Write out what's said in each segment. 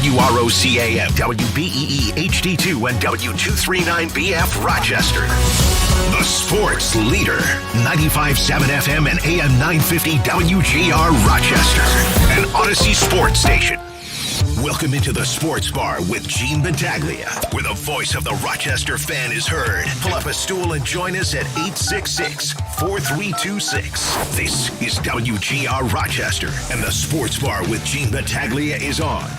WROCAM, WBEE HD2, and W239BF Rochester. The sports leader, 95.7 FM and AM 950 WGR Rochester, an Odyssey sports station. Welcome into the Sports Bar with Gene Battaglia, where the voice of the Rochester fan is heard. Pull up a stool and join us at 866-4326. This is WGR Rochester, and the Sports Bar with Gene Battaglia is on.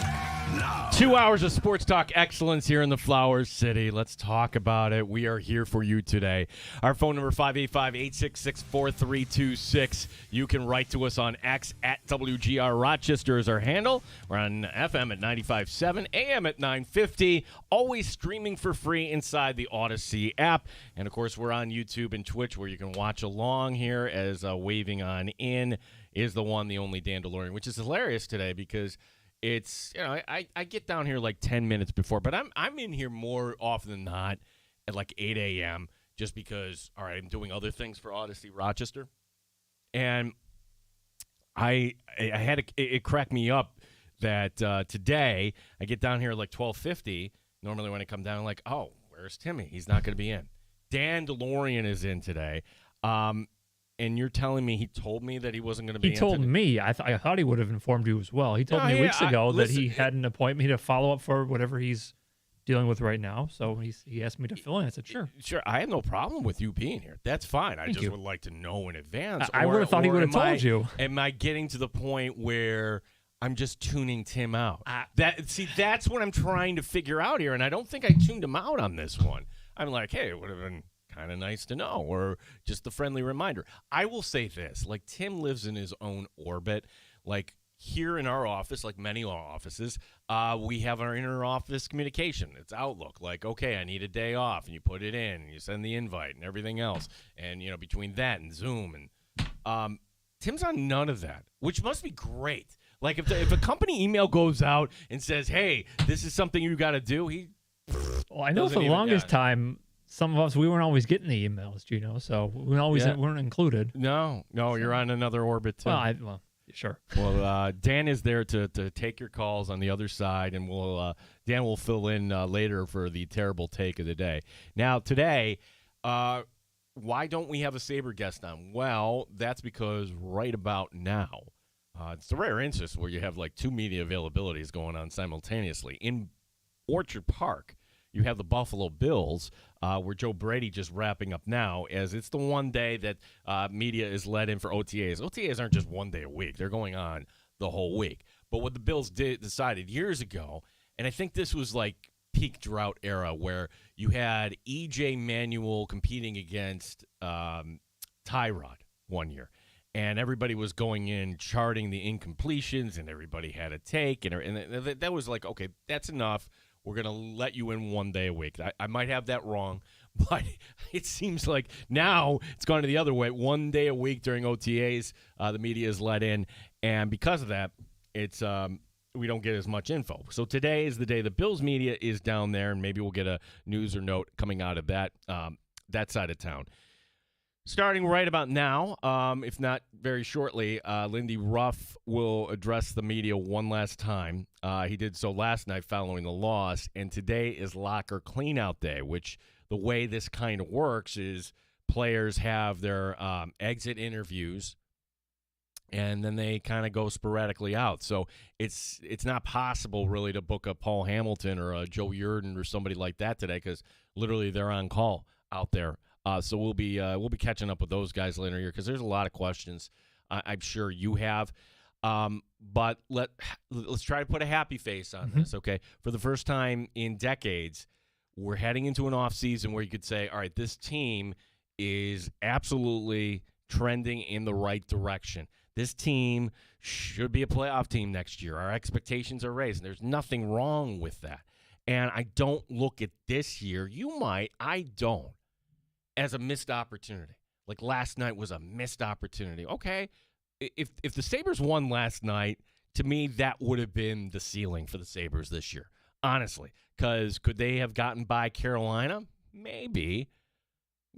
2 hours of sports talk excellence here in the Flower City. Let's talk about it. We are here for you today. Our phone number, 585-866-4326. You can write to us on X at WGR Rochester is our handle. We're on FM at 95.7, AM at 950. Always streaming for free inside the Odyssey app. And, of course, we're on YouTube and Twitch where you can watch along here as waving on in is the one, the only Dan DeLorean, which is hilarious today because it's, I get down here like 10 minutes before, but I'm in here more often than not at like 8 a.m. just because, all right, I'm doing other things for Odyssey Rochester. And I had it cracked me up that today I get down here at like 12:50. Normally when I come down, I'm like, oh, where's Timmy? He's not going to be in. Dan DeLorean is in today. And you're telling me he told me that he wasn't going to be in. He told me. I thought he would have informed you as well. He told me weeks ago that he had an appointment to follow up for whatever he's dealing with right now. So he asked me to fill in. I said, sure. Sure. I have no problem with you being here. That's fine. I just would like to know in advance. I would have thought he would have told you. Am I getting to the point where I'm just tuning Tim out? That's what I'm trying to figure out here, and I don't think I tuned him out on this one. I'm like, hey, it would have been kind of nice to know, or just a friendly reminder. I will say this, like Tim lives in his own orbit. Like here in our office, like many offices, we have our inter-office communication. It's Outlook. Like, okay, I need a day off, and you put it in, and you send the invite and everything else. And, between that and Zoom, and Tim's on none of that, which must be great. Like if a company email goes out and says, hey, this is something you got to do, well, I know for the longest time, some of us, we weren't always getting the emails, so we weren't included. No, you're on another orbit, too. Well, sure. Well, Dan is there to take your calls on the other side, and Dan will fill in later for the terrible take of the day. Now, today, why don't we have a Sabre guest on? Well, that's because right about now, it's the rare instance where you have like two media availabilities going on simultaneously. In Orchard Park, you have the Buffalo Bills, where Joe Brady just wrapping up now, as it's the one day that media is let in for OTAs. OTAs aren't just one day a week. They're going on the whole week. But what the Bills decided years ago, and I think this was like peak drought era, where you had E.J. Manuel competing against Tyrod one year. And everybody was going in, charting the incompletions, and everybody had a take. And that was like, okay, that's enough. We're going to let you in one day a week. I might have that wrong, but it seems like now it's gone to the other way. One day a week during OTAs, the media is let in. And because of that, it's we don't get as much info. So today is the day the Bills media is down there, and maybe we'll get a news or note coming out of that side of town. Starting right about now, if not very shortly, Lindy Ruff will address the media one last time. He did so last night following the loss, and today is locker cleanout day, which the way this kind of works is players have their exit interviews, and then they kind of go sporadically out. So it's not possible really to book a Paul Hamilton or a Joe Yurden or somebody like that today because literally they're on call out there. So we'll be catching up with those guys later here because there's a lot of questions I'm sure you have. But let's try to put a happy face on this, okay? For the first time in decades, we're heading into an off season where you could say, all right, this team is absolutely trending in the right direction. This team should be a playoff team next year. Our expectations are raised, and there's nothing wrong with that. And I don't look at this year. You might. I don't. As a missed opportunity. Like last night was a missed opportunity. Okay, if the Sabres won last night, to me, that would have been the ceiling for the Sabres this year, honestly. Because could they have gotten by Carolina? Maybe.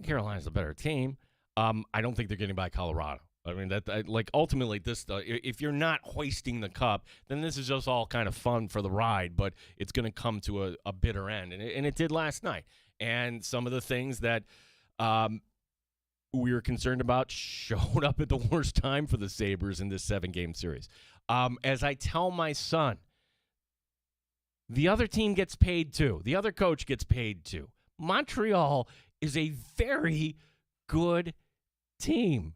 Carolina's a better team. I don't think they're getting by Colorado. I mean, like ultimately, this if you're not hoisting the cup, then this is just all kind of fun for the ride, but it's going to come to a bitter end, and it did last night. And some of the things that we were concerned about showed up at the worst time for the Sabres in this 7-game series. As I tell my son, the other team gets paid too. The other coach gets paid too. Montreal is a very good team.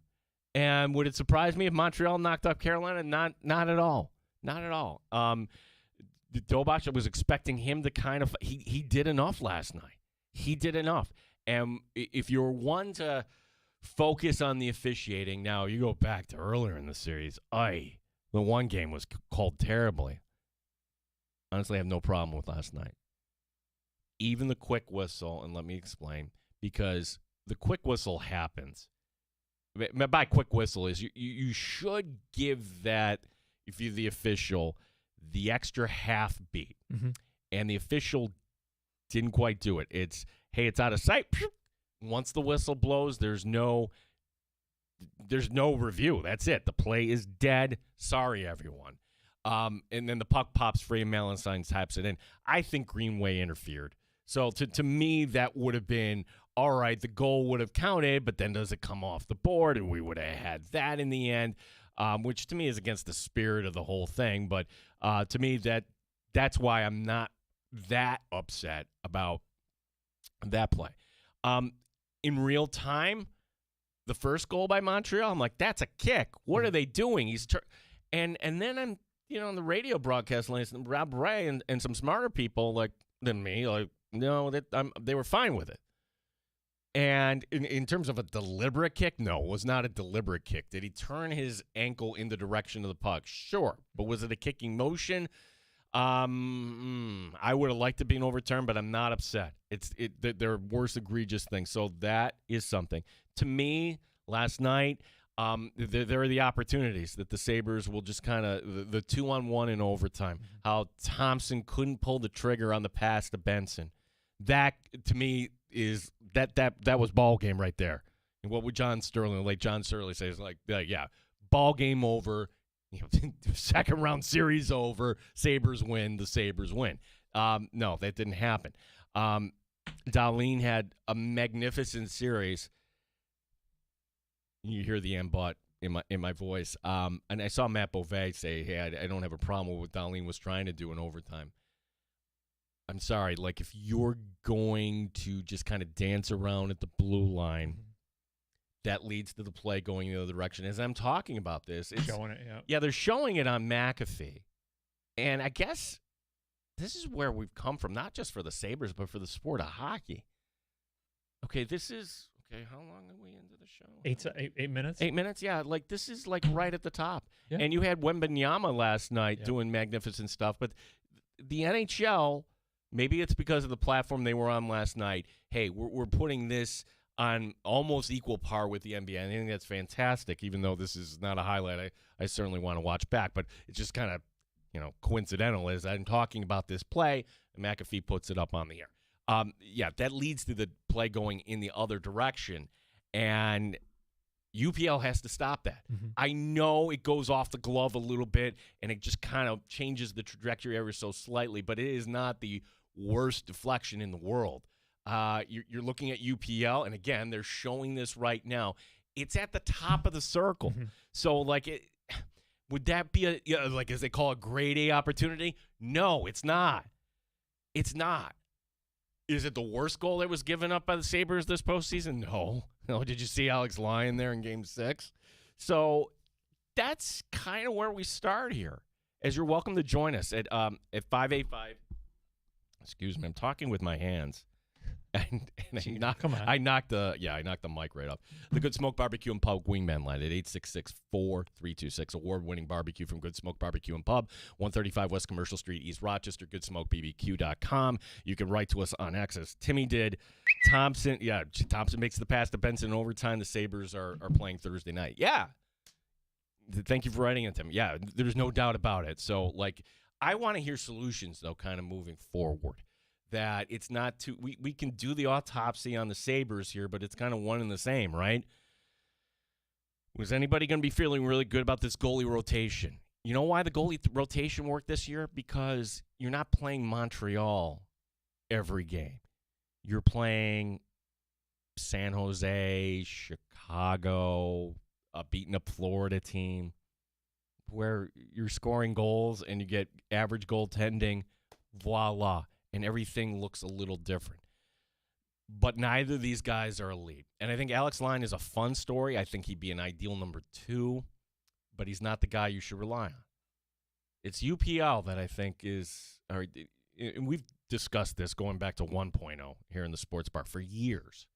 And would it surprise me if Montreal knocked off Carolina? Not at all. Not at all. Dobach, I was expecting him to kind of – he did enough last night. He did enough. And if you're one to focus on the officiating, now you go back to earlier in the series, the one game was called terribly. Honestly, I have no problem with last night. Even the quick whistle, and let me explain, because the quick whistle happens. By quick whistle is you should give that, if you're the official, the extra half beat. Mm-hmm. And the official didn't quite do it. It's, hey, it's out of sight. Once the whistle blows, there's no review. That's it. The play is dead. Sorry, everyone. And then the puck pops free and Melanson taps it in. I think Greenway interfered. So to me, that would have been, all right, the goal would have counted, but then does it come off the board? And we would have had that in the end, which to me is against the spirit of the whole thing. But to me, that's why I'm not that upset about that play. In real time, the first goal by Montreal, I'm like, that's a kick. What are they doing? And then I'm, on the radio broadcast, Rob Ray and some smarter people than me, no, they were fine with it. And in terms of a deliberate kick, no, it was not a deliberate kick. Did he turn his ankle in the direction of the puck? Sure. But was it a kicking motion? I would have liked it being overturned, but I'm not upset. There are worse egregious things. So that is something. To me, last night, there are the opportunities that the Sabres will just kind of, the 2-on-1 in overtime, how Thompson couldn't pull the trigger on the pass to Benson. That, to me, is that was ball game right there. And what would John Sterling say is yeah, ball game over, second round series over, Sabres win, the Sabres win. No, that didn't happen. Dahlin had a magnificent series. You hear the but in my voice. And I saw Matt Beauvais say, hey, I don't have a problem with what Dahlin was trying to do in overtime. I'm sorry, if you're going to just kind of dance around at the blue line, that leads to the play going the other direction. As I'm talking about this, it's showing it, yeah. Yeah, they're showing it on McAfee. And I guess this is where we've come from, not just for the Sabres, but for the sport of hockey. Okay, how long are we into the show? 8 minutes. 8 minutes, yeah. This is right at the top. Yeah. And you had Wembanyama last night doing magnificent stuff, but the NHL, maybe it's because of the platform they were on last night. Hey, we're putting this on almost equal par with the NBA. I think that's fantastic, even though this is not a highlight I certainly want to watch back. But it's just kind of, coincidental as I'm talking about this play, and McAfee puts it up on the air. Yeah, that leads to the play going in the other direction. And UPL has to stop that. Mm-hmm. I know it goes off the glove a little bit, and it just kind of changes the trajectory ever so slightly, but it is not the worst deflection in the world. You're looking at UPL, and again, they're showing this right now. It's at the top of the circle. Mm-hmm. So, would that be as they call a grade A opportunity? No, it's not. It's not. Is it the worst goal that was given up by the Sabres this postseason? No. No. Did you see Alex Lyon there in Game 6? So that's kind of where we start here. As you're welcome to join us at 585. Excuse me, I'm talking with my hands. And I knocked the mic right off. The Good Smoke Barbecue and Pub Wingman line at 866-4326. Award-winning barbecue from Good Smoke Barbecue and Pub, 135 West Commercial Street, East Rochester, goodsmokebbq.com. You can write to us on X as Timmy did. Thompson makes the pass to Benson in overtime. The Sabres are playing Thursday night. Yeah. Thank you for writing it, Tim. Yeah, there's no doubt about it. So, I want to hear solutions, though, kind of moving forward. That it's not too – we can do the autopsy on the Sabres here, but it's kind of one and the same, right? Was anybody going to be feeling really good about this goalie rotation? You know why the goalie rotation worked this year? Because you're not playing Montreal every game. You're playing San Jose, Chicago, a beaten up Florida team where you're scoring goals and you get average goaltending, voila, and everything looks a little different. But neither of these guys are elite. And I think Alex Line is a fun story. I think he'd be an ideal number 2, but he's not the guy you should rely on. It's UPL that I think is, and we've discussed this going back to 1.0 here in the sports bar for years.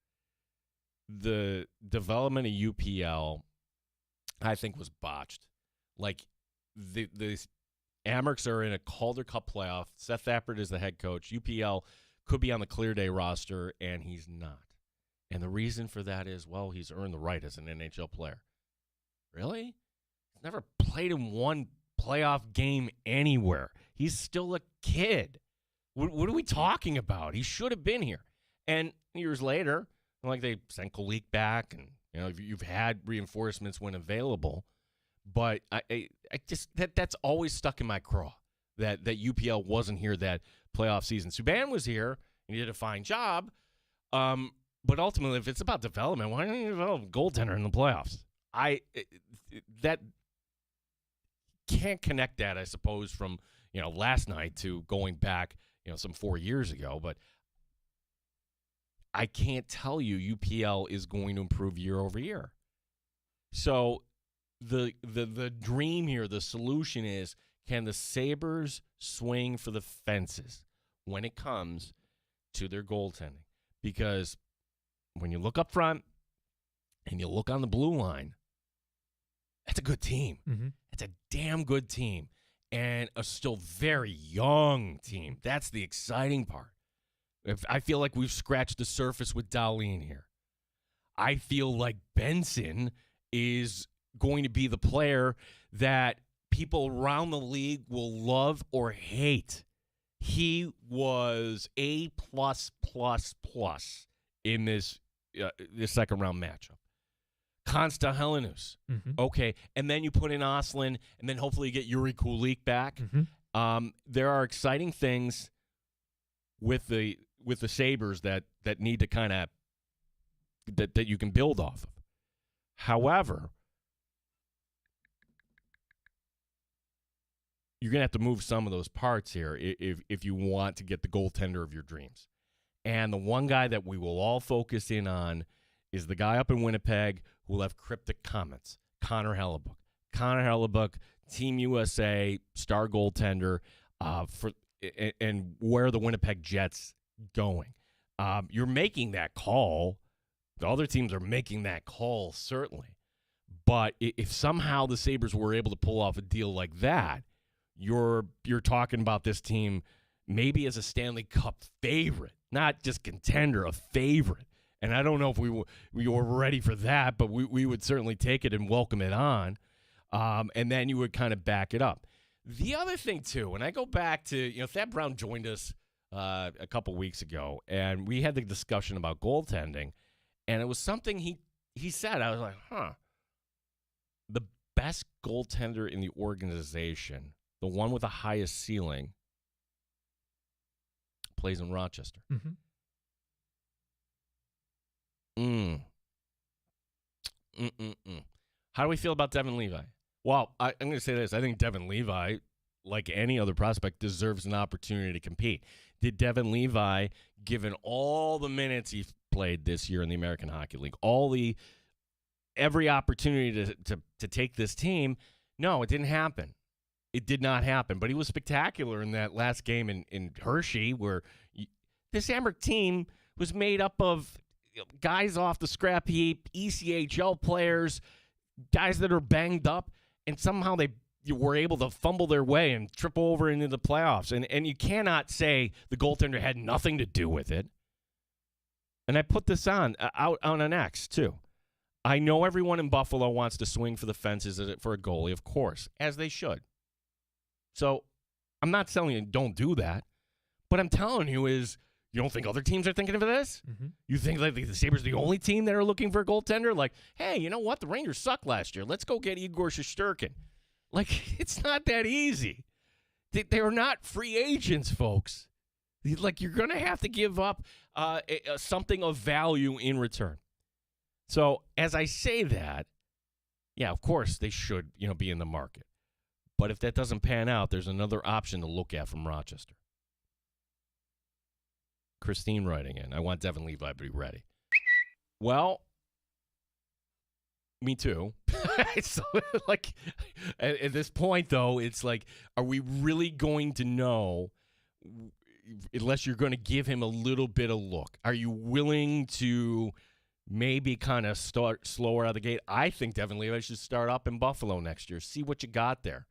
The development of UPL, I think, was botched. Like, the Amerks are in a Calder Cup playoff. Seth Thappert is the head coach. UPL could be on the Clear Day roster, and he's not. And the reason for that is, well, he's earned the right as an NHL player. Really? He's never played in one playoff game anywhere. He's still a kid. What are we talking about? He should have been here. And years later, like, they sent Kulik back, and you've had reinforcements when available. But I just that's always stuck in my craw that UPL wasn't here that playoff season. Subban was here and he did a fine job. But ultimately, if it's about development, why don't you develop a goaltender in the playoffs? That can't connect that, I suppose, from last night to going back some 4 years ago. But I can't tell you UPL is going to improve year over year. So the dream here, the solution is, can the Sabres swing for the fences when it comes to their goaltending? Because when you look up front and you look on the blue line, that's a good team. Mm-hmm. It's a damn good team. And a still very young team. That's the exciting part. I feel like we've scratched the surface with Dahlin here. I feel like Benson is going to be the player that people around the league will love or hate. He was A+++ in this second round matchup. Konsta Helenus. Mm-hmm. Okay, and then you put in Oslin, and then hopefully you get Yuri Kulik back. Mm-hmm. There are exciting things with the Sabres that need to kind of that you can build off of. However, you're going to have to move some of those parts here if you want to get the goaltender of your dreams. And the one guy that we will all focus in on is the guy up in Winnipeg who will have cryptic comments, Connor Hellebuck. Connor Hellebuck, Team USA, star goaltender, and where are the Winnipeg Jets going? You're making that call. The other teams are making that call, certainly. But if somehow the Sabres were able to pull off a deal like that, you're talking about this team maybe as a Stanley Cup favorite, not just contender, a favorite. And I don't know if we were ready for that, but we would certainly take it and welcome it on. And then you would kind of back it up. The other thing, too, when I go back to, Thad Brown joined us a couple weeks ago, and we had the discussion about goaltending, and it was something he said. I was like, the best goaltender in the organization, the one with the highest ceiling, plays in Rochester. Mm-hmm. How do we feel about Devin Levi? Well, I'm going to say this. I think Devin Levi, like any other prospect, deserves an opportunity to compete. Did Devin Levi, given all the minutes he played this year in the American Hockey League, every opportunity to take this team, no, it didn't happen. It did not happen. But he was spectacular in that last game in Hershey, where this Amherst team was made up of guys off the scrap heap, ECHL players, guys that are banged up, and somehow they were able to fumble their way and trip over into the playoffs. And you cannot say the goaltender had nothing to do with it. And I put this out on an X, too. I know everyone in Buffalo wants to swing for the fences for a goalie, of course, as they should. So I'm not telling you don't do that. But I'm telling you is You don't think other teams are thinking of this? Mm-hmm. You think like the Sabres are the only team that are looking for a goaltender? Like, hey, you know what? The Rangers sucked last year. Let's go get Igor Shesterkin. Like, it's not that easy. They are not free agents, folks. Like, you're going to have to give up something of value in return. So, as I say that, yeah, of course they should, be in the market. But if that doesn't pan out, there's another option to look at from Rochester. Christine writing in, I want Devin Levi to be ready. Well, me too. So, like, at this point, though, it's like, are we really going to know unless you're going to give him a little bit of look? Are you willing to maybe kind of start slower out of the gate? I think Devin Levi should start up in Buffalo next year. See what you got there.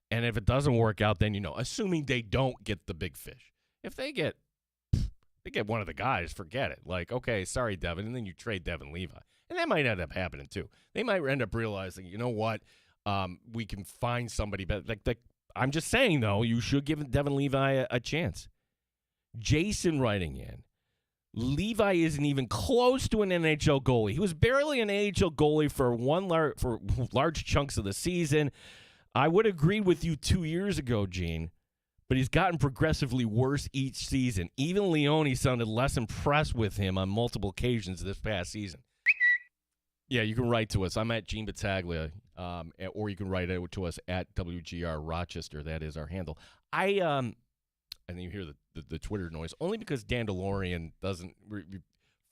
And if it doesn't work out, then, assuming they don't get the big fish. If they get one of the guys, forget it. Like, okay, sorry, Devin, and then you trade Devin Levi. And that might end up happening, too. They might end up realizing, you know what, we can find somebody better. Like, I'm just saying, though, you should give Devin Levi a chance. Jason writing in, Levi isn't even close to an NHL goalie. He was barely an NHL goalie for large chunks of the season. I would agree with you 2 years ago, Gene, but he's gotten progressively worse each season. Even Leone sounded less impressed with him on multiple occasions this past season. Yeah, you can write to us. I'm at Gene Battaglia, or you can write it to us at WGR Rochester. That is our handle. And then you hear the Twitter noise, only because Dan DeLorean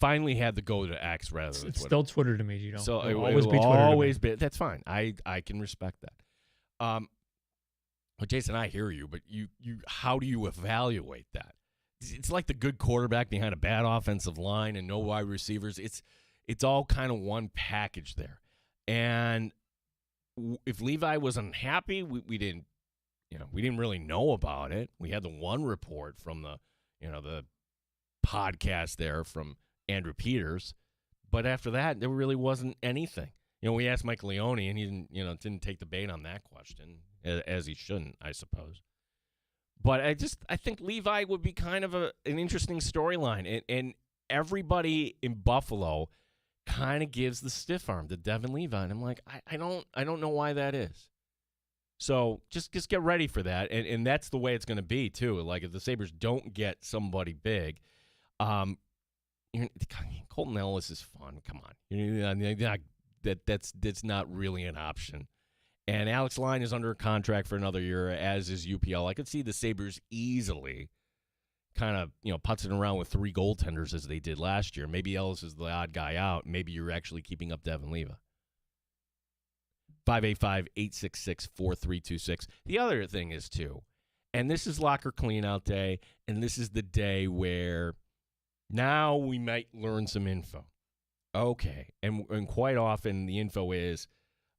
finally had to go to X rather than It's Twitter. still Twitter to me, So it will always be Twitter. Always be. That's fine. I can respect that. Well, Jason, I hear you, but you how do you evaluate that? It's like the good quarterback behind a bad offensive line and no wide receivers. It's all kind of one package there. And if Levi was unhappy, we didn't really know about it. We had the one report from the podcast there from Andrew Peters, but after that, there really wasn't anything. We asked Mike Leone, and he didn't take the bait on that question, as he shouldn't, I suppose. But I think Levi would be kind of an interesting storyline, and everybody in Buffalo kind of gives the stiff arm to Devin Levi, and I'm like, I don't know why that is. So just get ready for that, and that's the way it's going to be too. Like if the Sabres don't get somebody big, Colton Ellis is fun. Come on, that's not really an option. And Alex Line is under a contract for another year, as is UPL. I could see the Sabres easily kind of, putzing around with three goaltenders as they did last year. Maybe Ellis is the odd guy out. Maybe you're actually keeping up Devin Levi. 585-866-4326. The other thing is, too, and this is locker cleanout day, and this is the day where now we might learn some info. Okay, and quite often the info is,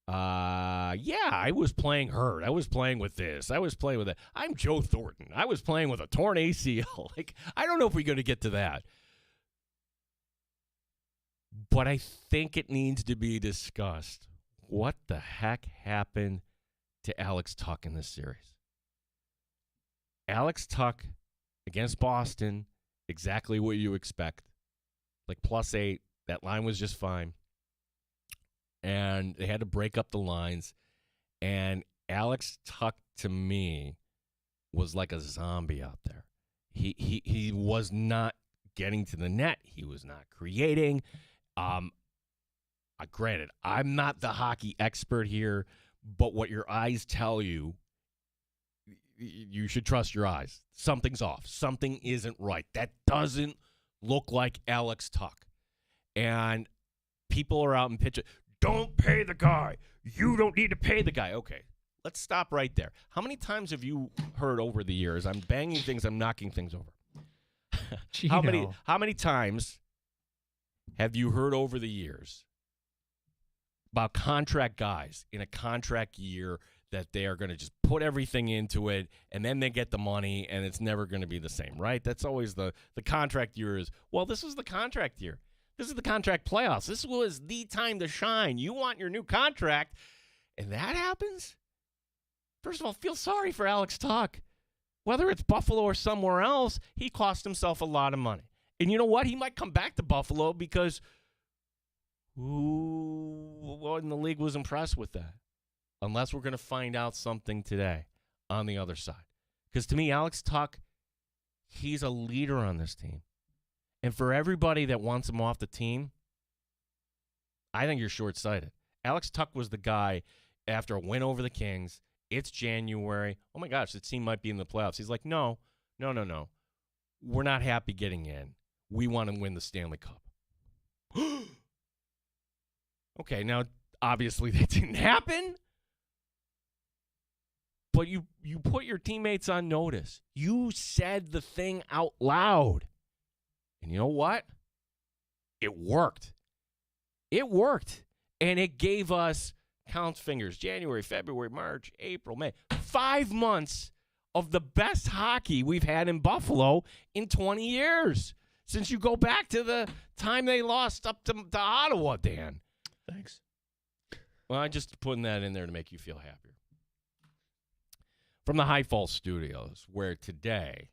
I was playing hurt. I was playing with this. I was playing with that. I'm Joe Thornton. I was playing with a torn ACL. Like, I don't know if we're going to get to that. But I think it needs to be discussed. What the heck happened to Alex Tuch in this series? Alex Tuch against Boston, exactly what you expect. Like +8. That line was just fine. And they had to break up the lines. And Alex Tuch, to me, was like a zombie out there. He was not getting to the net. He was not creating. Granted, I'm not the hockey expert here, but what your eyes tell you, you should trust your eyes. Something's off. Something isn't right. That doesn't look like Alex Tuch. And people are out and pitching. Don't pay the guy. You don't need to pay the guy. Okay, let's stop right there. How many times have you heard over the years, I'm banging things, I'm knocking things over? How many times have you heard over the years about contract guys in a contract year that they are going to just put everything into it, and then they get the money, and it's never going to be the same, right? That's always the contract year is, well, this was the contract year. This is the contract playoffs. This was the time to shine. You want your new contract, and that happens? First of all, feel sorry for Alex Tuch. whether it's Buffalo or somewhere else, he cost himself a lot of money. And you know what? He might come back to Buffalo because who in the league was impressed with that? Unless we're going to find out something today on the other side. Because to me, Alex Tuck, he's a leader on this team. And for everybody that wants him off the team, I think you're short-sighted. Alex Tuck was the guy after a win over the Kings. It's January. Oh, my gosh, the team might be in the playoffs. He's like, no. We're not happy getting in. We want to win the Stanley Cup. Okay, now, obviously that didn't happen. But you put your teammates on notice. You said the thing out loud. And you know what? It worked. It worked. And it gave us, count fingers, January, February, March, April, May, 5 months of the best hockey we've had in Buffalo in 20 years. Since you go back to the time they lost up to Ottawa, Dan. Thanks. Well, I'm just putting that in there to make you feel happier. From the High Falls Studios, where today,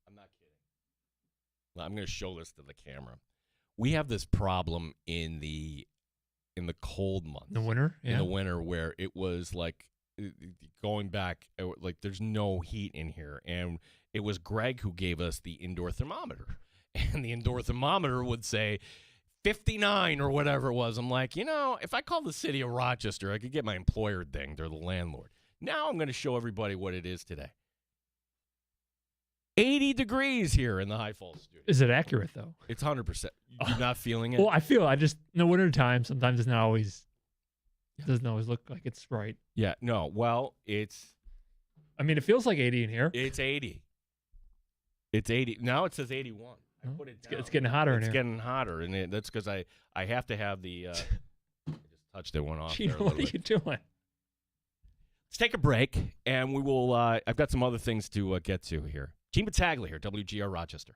I'm not kidding. I'm going to show this to the camera. We have this problem in the cold months. The winter? Yeah. In the winter, where it was like going back, like there's no heat in here. And it was Greg who gave us the indoor thermometer. And the indoor thermometer would say 59 or whatever it was. I'm like, if I call the city of Rochester, I could get my employer dinged. They're the landlord. Now I'm going to show everybody what it is today. 80 degrees here in the High Falls studio. Is it accurate, though? It's 100%. You're not feeling it? Well, I just, in the wintertime, sometimes it's not always, it doesn't always look like it's right. Yeah, no. Well, it feels like 80 in here. It's 80. It's 80. Now it says 81. I put it down. It's getting hotter in here. It's getting hotter, and that's because I have to have the, I just touched it one off. Gino, what are you doing? Let's take a break, and we will, I've got some other things to get to here. Gene Battaglia here, WGR Rochester.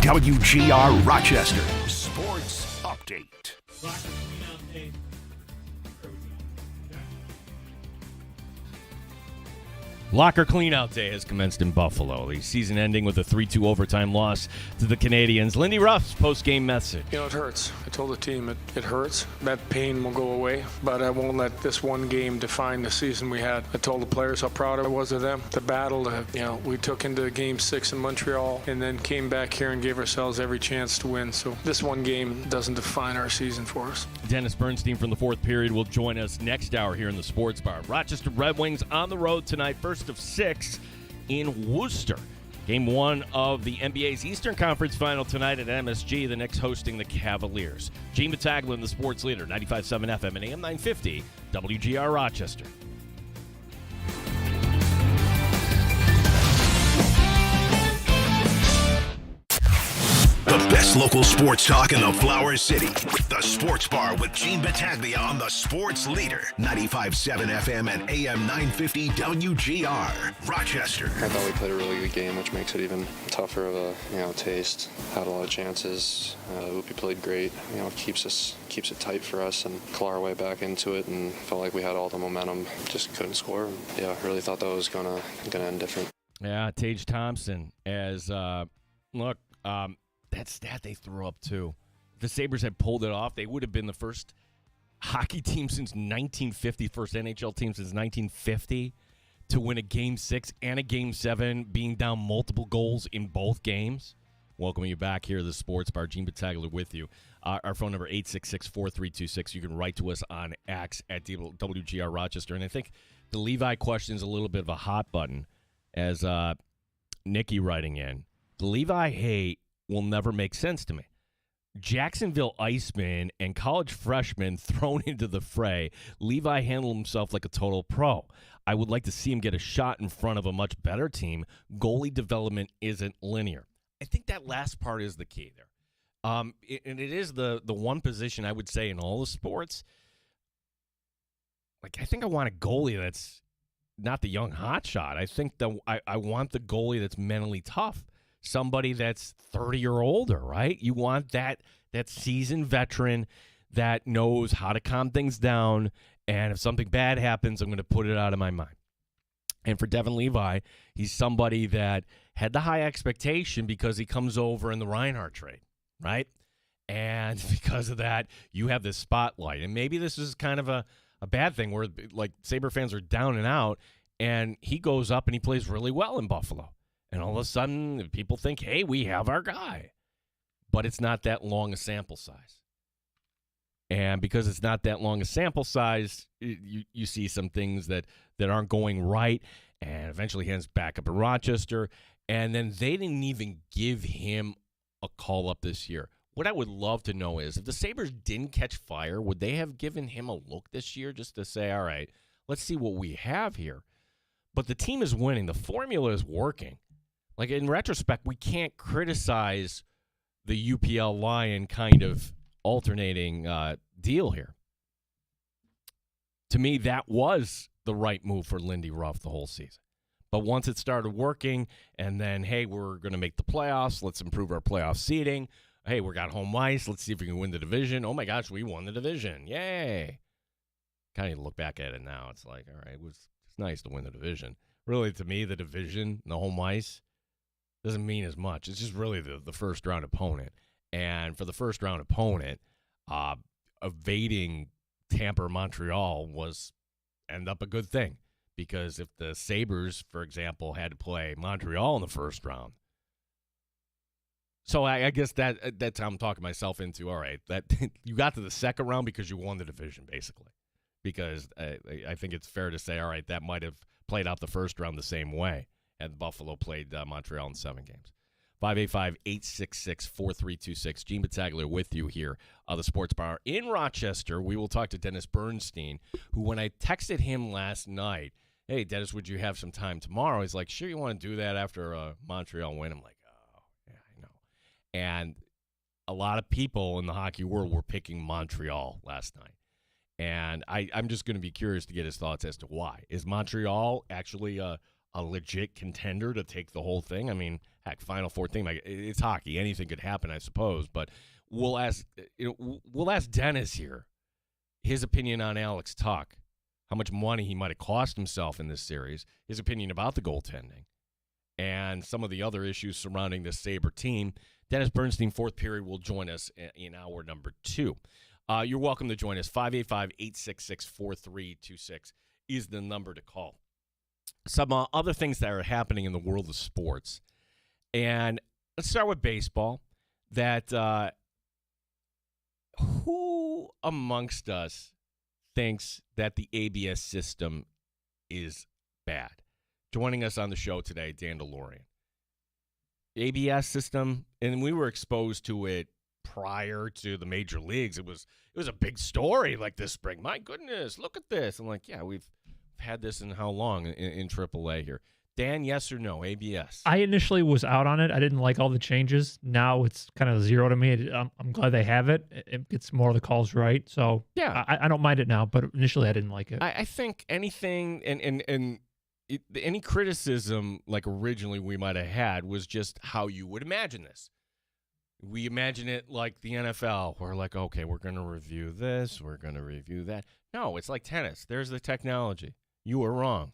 WGR Rochester Sports Update. Locker cleanout day has commenced in Buffalo. The season ending with a 3-2 overtime loss to the Canadians. Lindy Ruff's post-game message. It hurts. I told the team it hurts. That pain will go away, but I won't let this one game define the season we had. I told the players how proud I was of them. The battle, we took into Game 6 in Montreal and then came back here and gave ourselves every chance to win. So this one game doesn't define our season for us. Dennis Bernstein from the fourth period will join us next hour here in the Sports Bar. Rochester Red Wings on the road tonight, first of 6 in Worcester. Game 1 of the NBA's Eastern Conference Final tonight at MSG, the Knicks hosting the Cavaliers. Gene Battaglia, the sports leader, 95.7 FM and AM 950, WGR Rochester. The best local sports talk in the Flower City. The Sports Bar with Gene Battaglia on the Sports Leader. 95.7 FM and AM 950 WGR. Rochester. I thought we played a really good game, which makes it even tougher of a taste. Had a lot of chances. Whoopi played great. Keeps it tight for us and claw our way back into it, and felt like we had all the momentum. Just couldn't score. Yeah, really thought that was gonna end different. Yeah, Tage Thompson as that stat they threw up, too. If the Sabres had pulled it off, they would have been the first hockey team since 1950, first NHL team since 1950 to win a Game 6 and a Game 7, being down multiple goals in both games. Welcoming you back here to the Sports Bar. Gene Battaglia with you. Our phone number, 866-4326. You can write to us on X at WGR Rochester. And I think the Levi question is a little bit of a hot button, as Nikki writing in. The Levi hate will never make sense to me. Jacksonville Iceman and college freshman thrown into the fray. Levi handled himself like a total pro. I would like to see him get a shot in front of a much better team. Goalie development isn't linear. I think that last part is the key there. And it is the one position I would say in all the sports. Like, I think I want a goalie that's not the young hotshot. I think I want the goalie that's mentally tough. Somebody that's 30 or older, right? You want that seasoned veteran that knows how to calm things down, and if something bad happens, I'm going to put it out of my mind. And for Devin Levi, he's somebody that had the high expectation because he comes over in the Reinhart trade, right? And because of that, you have this spotlight. And maybe this is kind of a bad thing where, like, Sabre fans are down and out, and he goes up and he plays really well in Buffalo. And all of a sudden, people think, hey, we have our guy. But it's not that long a sample size. And because it's not that long a sample size, you see some things that aren't going right. And eventually he ends back up in Rochester. And then they didn't even give him a call up this year. What I would love to know is, if the Sabres didn't catch fire, would they have given him a look this year just to say, all right, let's see what we have here? But the team is winning. The formula is working. Like, in retrospect, we can't criticize the UPL Lion kind of alternating deal here. To me, that was the right move for Lindy Ruff the whole season. But once it started working, and then, hey, we're going to make the playoffs. Let's improve our playoff seeding. Hey, we got home ice. Let's see if we can win the division. Oh, my gosh, we won the division. Yay. Kind of look back at it now. It's like, all right, it's nice to win the division. Really, to me, the division, the home ice, doesn't mean as much. It's just really the first-round opponent. And for the first-round opponent, evading Tampa or Montreal end up a good thing. Because if the Sabres, for example, had to play Montreal in the first round. So I guess that's how I'm talking myself into, all right, that you got to the second round because you won the division, basically. Because I think it's fair to say, all right, that might have played out the first round the same way. And Buffalo played Montreal in 7 games. 585-866-4326. Gene Battaglia with you here on the Sports Bar in Rochester. We will talk to Dennis Bernstein, who, when I texted him last night, hey, Dennis, would you have some time tomorrow? He's like, sure, you want to do that after a Montreal win? I'm like, oh, yeah, I know. And a lot of people in the hockey world were picking Montreal last night. And I'm just going to be curious to get his thoughts as to why. Is Montreal actually a legit contender to take the whole thing? I mean, heck, Final Four team. It's hockey. Anything could happen, I suppose. But we'll ask Dennis here his opinion on Alex Tuck, how much money he might have cost himself in this series, his opinion about the goaltending, and some of the other issues surrounding this Sabre team. Dennis Bernstein, fourth period, will join us in hour number 2. You're welcome to join us. 585-866-4326 is the number to call. Some other things that are happening in the world of sports. And let's start with baseball. That who amongst us thinks that the ABS system is bad? Joining us on the show today, Dan DeLorean. ABS system, and we were exposed to it prior to the major leagues. It was a big story like this spring. My goodness, look at this. I'm like, yeah, we've had this in how long in AAA here? Dan, yes or no, ABS? I initially was out on it. I didn't like all the changes. Now it's kind of zero to me. I'm glad they have it. It gets more of the calls right. So yeah, I don't mind it now, but initially I didn't like it. I think anything any criticism like originally we might have had was just how you would imagine this. We imagine it like the NFL. We're like, okay, we're going to review this. We're going to review that. No, it's like tennis. There's the technology. You were wrong.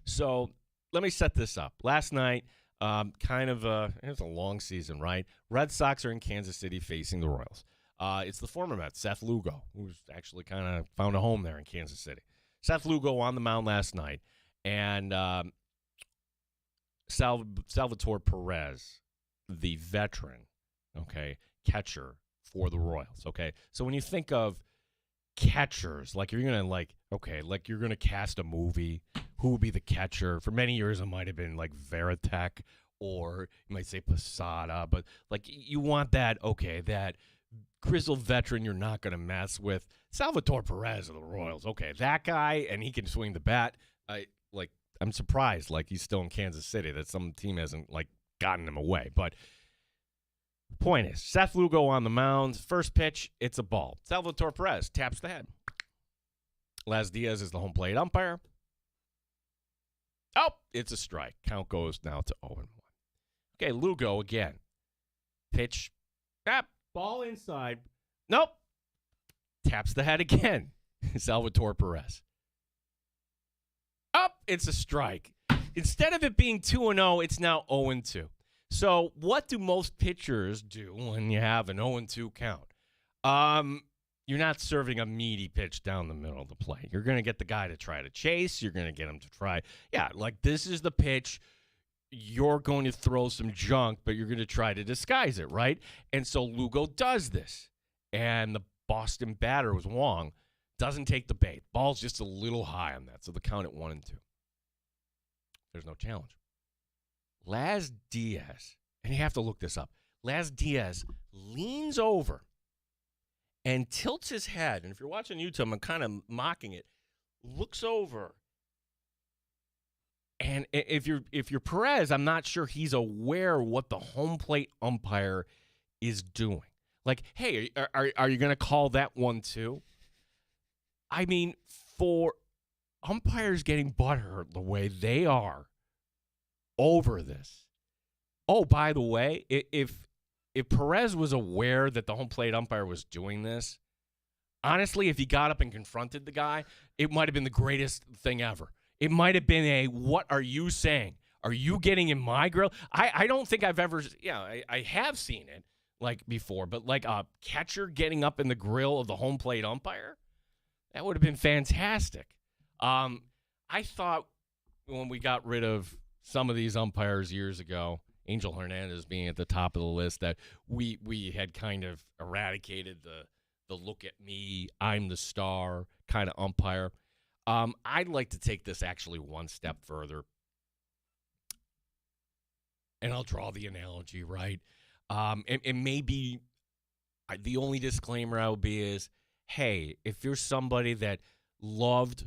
So let me set this up. Last night, it was a long season, right? Red Sox are in Kansas City facing the Royals. It's the former Met, Seth Lugo, who's actually kind of found a home there in Kansas City. Seth Lugo on the mound last night. And Salvatore Perez, the veteran, catcher for the Royals, So when you think of catchers, like you're going to you're going to cast a movie, who would be the catcher? For many years, it might have been like Veritek, or you might say Posada, but like you want that grizzled veteran you're not going to mess with. Salvatore Perez of the Royals, that guy, and he can swing the bat. I'm surprised, he's still in Kansas City, that some team hasn't, gotten him away. But point is, Seth Lugo on the mound. First pitch, it's a ball. Salvatore Perez taps the head. Laz Diaz is the home plate umpire. Oh, it's a strike. Count goes now to 0-1. Okay, Lugo again. Pitch. Ball inside. Nope. Taps the head again. Salvatore Perez. Up, it's a strike. Instead of it being 2-0, it's now 0-2. So what do most pitchers do when you have an 0-2 count? You're not serving a meaty pitch down the middle of the plate. You're going to get the guy to try to chase. You're going to get him to try. Yeah, this is the pitch. You're going to throw some junk, but you're going to try to disguise it, right? And so Lugo does this. And the Boston batter was Wong. Doesn't take the bait. Ball's just a little high on that, so the count at 1-2. There's no challenge. Laz Diaz, and you have to look this up. Laz Diaz leans over and tilts his head. And if you're watching YouTube, I'm kind of mocking it. Looks over. And if you're Perez, I'm not sure he's aware what the home plate umpire is doing. Like, hey, are you going to call that one too? I mean, for umpires getting butthurt the way they are over this. Oh, by the way, if Perez was aware that the home plate umpire was doing this, honestly, if he got up and confronted the guy, it might have been the greatest thing ever. It might have been what are you saying? Are you getting in my grill? I don't think I've ever, I have seen it before, but a catcher getting up in the grill of the home plate umpire? That would have been fantastic. I thought when we got rid of some of these umpires years ago, Angel Hernandez being at the top of the list, that we had kind of eradicated the look at me, I'm the star kind of umpire. I'd like to take this actually one step further. And I'll draw the analogy, right? And maybe the only disclaimer I would be is, hey, if you're somebody that loved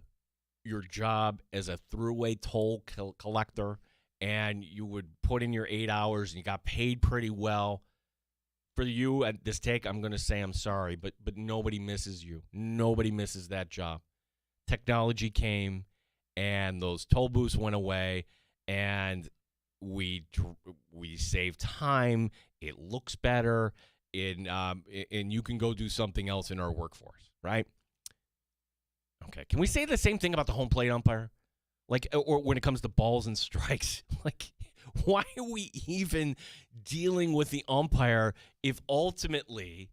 your job as a throughway toll collector and you would put in your 8 hours and you got paid pretty well, for you at this take, I'm going to say I'm sorry, but nobody misses you. Nobody misses that job. Technology came and those toll booths went away and we save time. It looks better, and you can go do something else in our workforce, right? Okay. Can we say the same thing about the home plate umpire? Like, or when it comes to balls and strikes, like, why are we even dealing with the umpire if ultimately,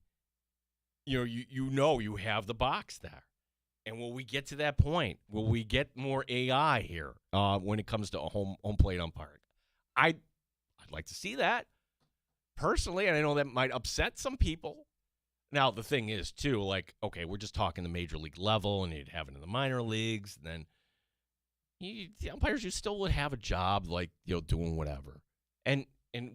you have the box there? And will we get to that point? Will we get more AI here when it comes to a home plate umpiring? I'd like to see that personally, and I know that might upset some people. Now, the thing is, too, like, okay, we're just talking the major league level, and you'd have it in the minor leagues, and then the umpires, you still would have a job, like, doing whatever. And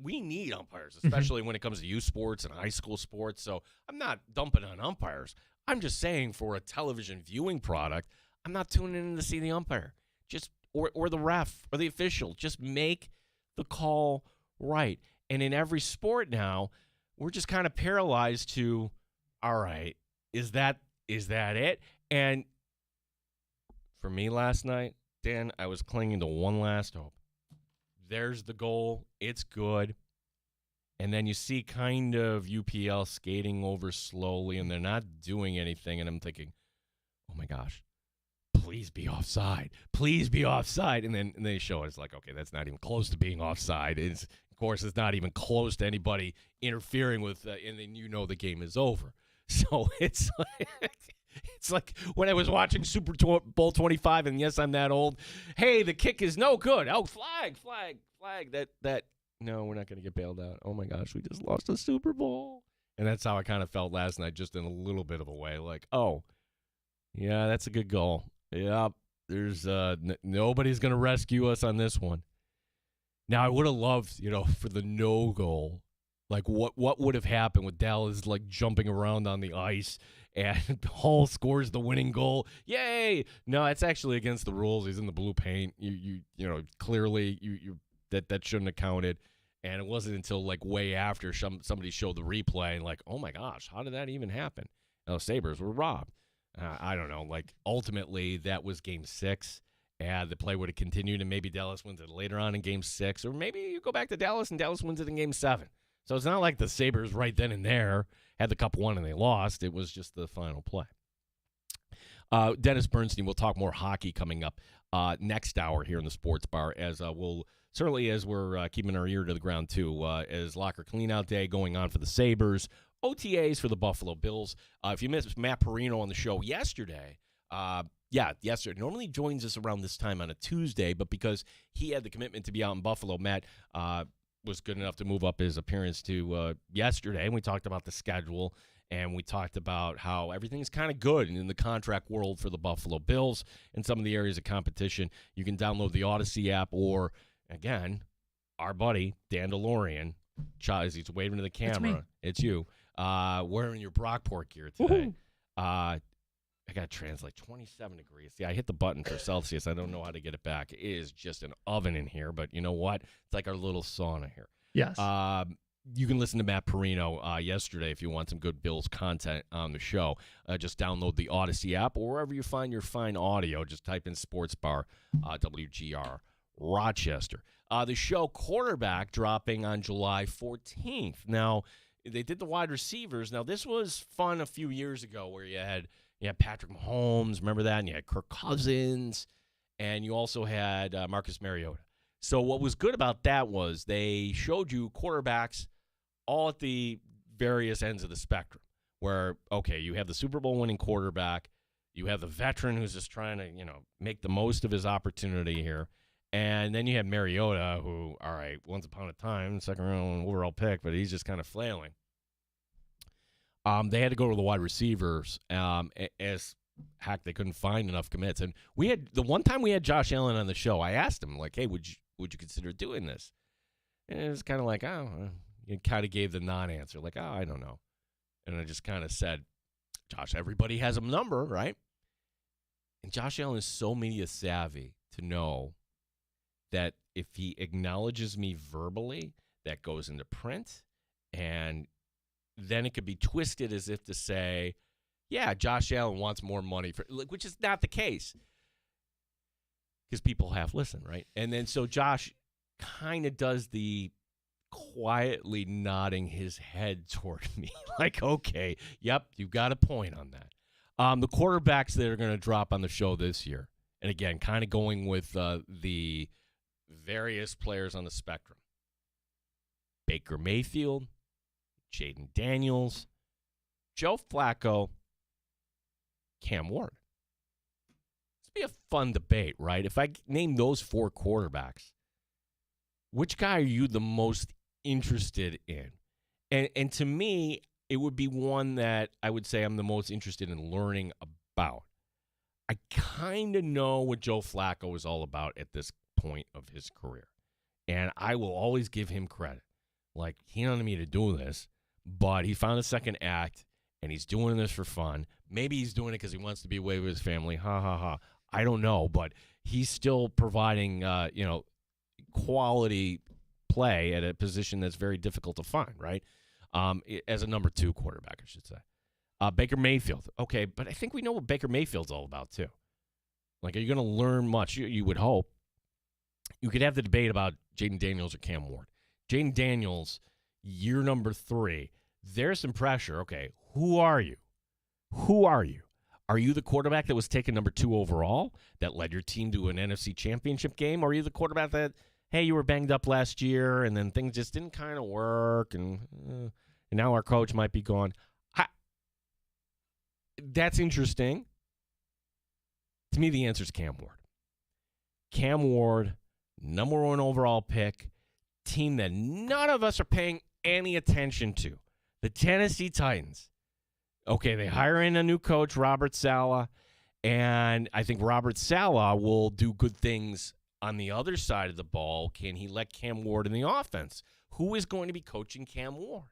we need umpires, especially when it comes to youth sports and high school sports. So I'm not dumping on umpires. I'm just saying for a television viewing product, I'm not tuning in to see the umpire. Just or the ref or the official. Just make the call right. And in every sport now, we're just kind of paralyzed to, all right, is that it? And for me last night, Dan, I was clinging to one last hope. There's the goal. It's good. And then you see kind of UPL skating over slowly, and they're not doing anything. And I'm thinking, oh, my gosh, please be offside. Please be offside. And then they show it. It's like, okay, that's not even close to being offside. Of course, it's not even close to anybody interfering with, and then the game is over. So it's like when I was watching Super Bowl 25, and yes, I'm that old. Hey, the kick is no good. Oh, flag. That. No, we're not going to get bailed out. Oh, my gosh, we just lost the Super Bowl. And that's how I kind of felt last night, just in a little bit of a way. Like, oh, yeah, that's a good goal. Yeah, there's nobody's going to rescue us on this one. Now, I would have loved, for the no goal, like what would have happened with Dallas, like, jumping around on the ice and Hall scores the winning goal. Yay! No, it's actually against the rules. He's in the blue paint. You clearly that shouldn't have counted. And it wasn't until, like, way after somebody showed the replay and, like, oh, my gosh, how did that even happen? Sabres were robbed. I don't know. Like, ultimately, that was Game 6. And the play would have continued, and maybe Dallas wins it later on in Game 6. Or maybe you go back to Dallas, and Dallas wins it in Game 7. So it's not like the Sabres right then and there had the Cup won and they lost. It was just the final play. Dennis Bernstein, we'll talk more hockey coming up next hour here in the Sports Bar, as we're keeping our ear to the ground, too, as locker cleanout day going on for the Sabres, OTAs for the Buffalo Bills. If you missed Matt Perino on the show yesterday, yesterday. Normally joins us around this time on a Tuesday, but because he had the commitment to be out in Buffalo, Matt was good enough to move up his appearance to yesterday, and we talked about the schedule, and we talked about how everything's kind of good in the contract world for the Buffalo Bills and some of the areas of competition. You can download the Odyssey app, or, again, our buddy, Dan DeLorean, he's waving to the camera. It's you. Wearing your Brockport gear today. I got to translate 27 degrees. Yeah, I hit the button for Celsius. I don't know how to get it back. It is just an oven in here, but you know what? It's like our little sauna here. Yes. You can listen to Matt Perino yesterday if you want some good Bills content on the show. Just download the Odyssey app, or wherever you find your fine audio. Just type in Sports Bar, WGR Rochester. The show Quarterback dropping on July 14th. Now, they did the wide receivers. Now, this was fun a few years ago where you had Patrick Mahomes, remember that? And you had Kirk Cousins, and you also had Marcus Mariota. So what was good about that was they showed you quarterbacks all at the various ends of the spectrum, where, okay, you have the Super Bowl winning quarterback, you have the veteran who's just trying to, make the most of his opportunity here, and then you have Mariota, who, all right, once upon a time, second round overall pick, but he's just kind of flailing. They had to go to the wide receivers as heck they couldn't find enough commits. And we had the one time we had Josh Allen on the show, I asked him, like, hey, would you consider doing this? And it was kind of like, oh, you kind of gave the non-answer, like, oh, I don't know. And I just kind of said, Josh, everybody has a number, right? And Josh Allen is so media savvy to know that if he acknowledges me verbally, that goes into print, and then it could be twisted as if to say, yeah, Josh Allen wants more money, which is not the case, because people half listen, right? And then so Josh kind of does the quietly nodding his head toward me. Like, okay, yep, you've got a point on that. The quarterbacks that are going to drop on the show this year, and again, kind of going with the various players on the spectrum. Baker Mayfield, Jaden Daniels, Joe Flacco, Cam Ward. This would be a fun debate, right? If I name those 4 quarterbacks, which guy are you the most interested in? And to me, it would be one that I would say I'm the most interested in learning about. I kind of know what Joe Flacco is all about at this point of his career. And I will always give him credit. Like, he don't need to do this, but he found a second act, and he's doing this for fun. Maybe he's doing it because he wants to be away with his family. Ha, ha, ha. I don't know, but he's still providing, quality play at a position that's very difficult to find, right? As a number 2 quarterback, I should say. Baker Mayfield. Okay, but I think we know what Baker Mayfield's all about, too. Like, are you going to learn much? You would hope. You could have the debate about Jaden Daniels or Cam Ward. Jaden Daniels, year number 3. There's some pressure. Okay, who are you? Who are you? Are you the quarterback that was taken number 2 overall that led your team to an NFC championship game? Or are you the quarterback that, hey, you were banged up last year and then things just didn't kind of work and now our coach might be gone? That's interesting. To me, the answer is Cam Ward. Cam Ward, number 1 overall pick, team that none of us are paying any attention to. The Tennessee Titans. Okay, they hire in a new coach, Robert Saleh, and I think Robert Saleh will do good things on the other side of the ball. Can he let Cam Ward in the offense? Who is going to be coaching Cam Ward?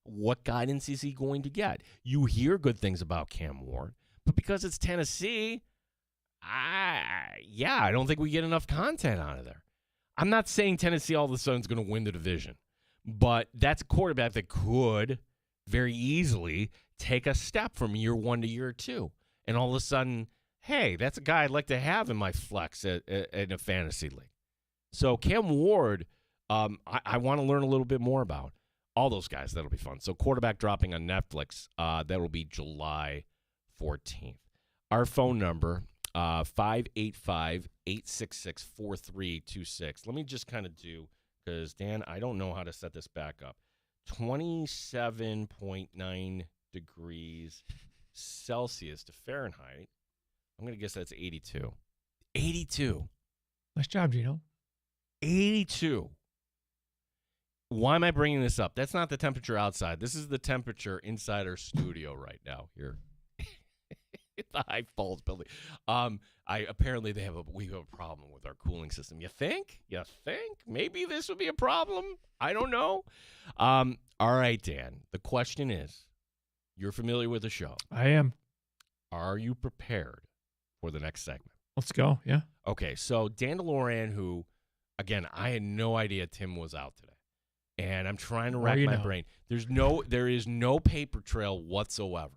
What guidance is he going to get? You hear good things about Cam Ward, but because it's Tennessee, I don't think we get enough content out of there. I'm not saying Tennessee all of a sudden is going to win the division, but that's a quarterback that could very easily take a step from year 1 to year 2. And all of a sudden, hey, that's a guy I'd like to have in my flex in a fantasy league. So Cam Ward, I want to learn a little bit more about. All those guys, that'll be fun. So quarterback dropping on Netflix, that'll be July 14th. Our phone number, 585-866-4326. Let me just kind of do, because, Dan, I don't know how to set this back up. 27.9 degrees Celsius to Fahrenheit. I'm going to guess that's 82. 82. Nice job, Gino. 82. Why am I bringing this up? That's not the temperature outside. This is the temperature inside our studio right now here. The High Falls building. Apparently we have a problem with our cooling system. You think? Maybe this would be a problem? I don't know. All right, Dan. The question is, you're familiar with the show. I am. Are you prepared for the next segment? Let's go. Yeah. Okay, so Dan DeLorean, who, again, I had no idea Tim was out today. And I'm trying to rack my brain. There is no paper trail whatsoever.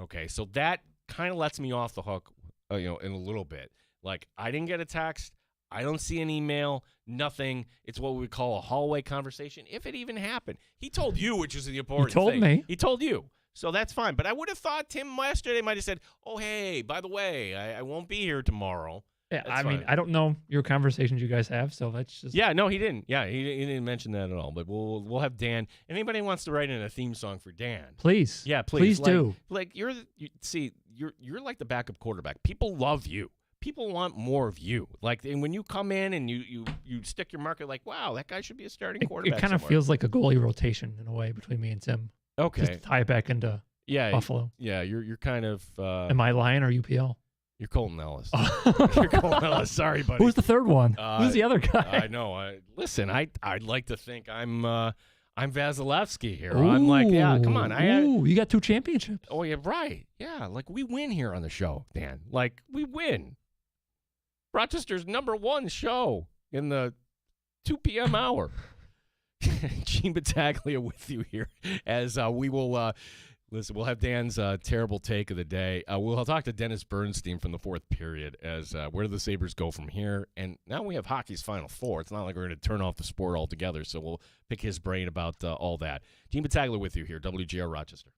Okay, so that kind of lets me off the hook, in a little bit. Like, I didn't get a text. I don't see an email. Nothing. It's what we would call a hallway conversation, if it even happened. He told you, which is the important thing. He told me. He told you. So that's fine. But I would have thought Tim yesterday might have said, oh, hey, by the way, I won't be here tomorrow. Yeah, I mean, I don't know your conversations you guys have, so that's just... Yeah, no, he didn't. Yeah, he didn't mention that at all. But we'll have Dan. Anybody wants to write in a theme song for Dan? Please. Yeah, please. Please do. Like you're like the backup quarterback. People love you. People want more of you. Like, and when you come in and you stick your marker, like, wow, that guy should be a starting quarterback. It kind of feels like a goalie rotation in a way between me and Tim. Okay. Just to tie it back into Buffalo. Yeah, you're kind of... Am I Lion or UPL? You're Colton Ellis. You're Colton Ellis. Sorry, buddy. Who's the third one? Who's the other guy? I know. Listen, I'd like to think I'm Vasilevsky here. Ooh, I'm like, yeah, come on. You got 2 championships. Oh, yeah, right. Yeah, like we win here on the show, Dan. Like, we win. Rochester's #1 show in the 2 p.m. hour. Gene Battaglia with you here as we will Listen, we'll have Dan's terrible take of the day. We'll talk to Dennis Bernstein from the fourth period as where do the Sabres go from here. And now we have hockey's Final Four. It's not like we're going to turn off the sport altogether, so we'll pick his brain about all that. Gene Battaglia with you here, WGR Rochester.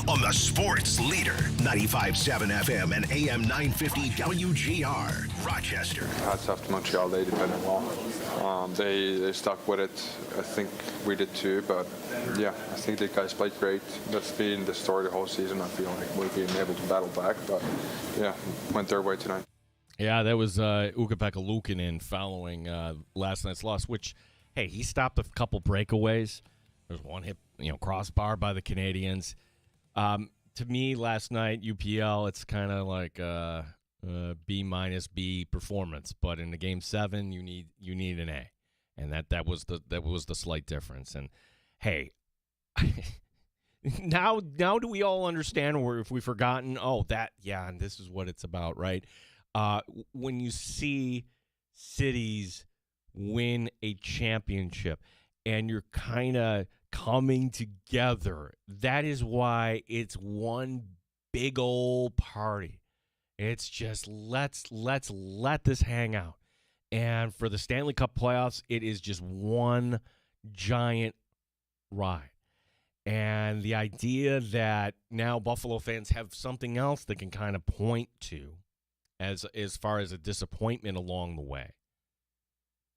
On the sports leader, 95.7 FM and AM 950 WGR, Rochester. Hats off to Montreal, they defended well. They stuck with it. I think we did too, but yeah, I think the guys played great. That's been the story the whole season. I feel like we've been able to battle back, but yeah, went their way tonight. Yeah, that was Ukko-Pekka Luukkonen following last night's loss, which, hey, he stopped a couple breakaways. There's one hit, crossbar by the Canadians. To me, last night, UPL, it's kind of like B- performance. But in the Game 7, you need an A, and that was the slight difference. And hey, now do we all understand, or if we've forgotten? And this is what it's about, right? When you see cities win a championship, and you're kind of coming together. That is why it's one big old party. It's just let's let this hang out. And for the Stanley Cup playoffs, it is just one giant ride. And the idea that now Buffalo fans have something else they can kind of point to as far as a disappointment along the way.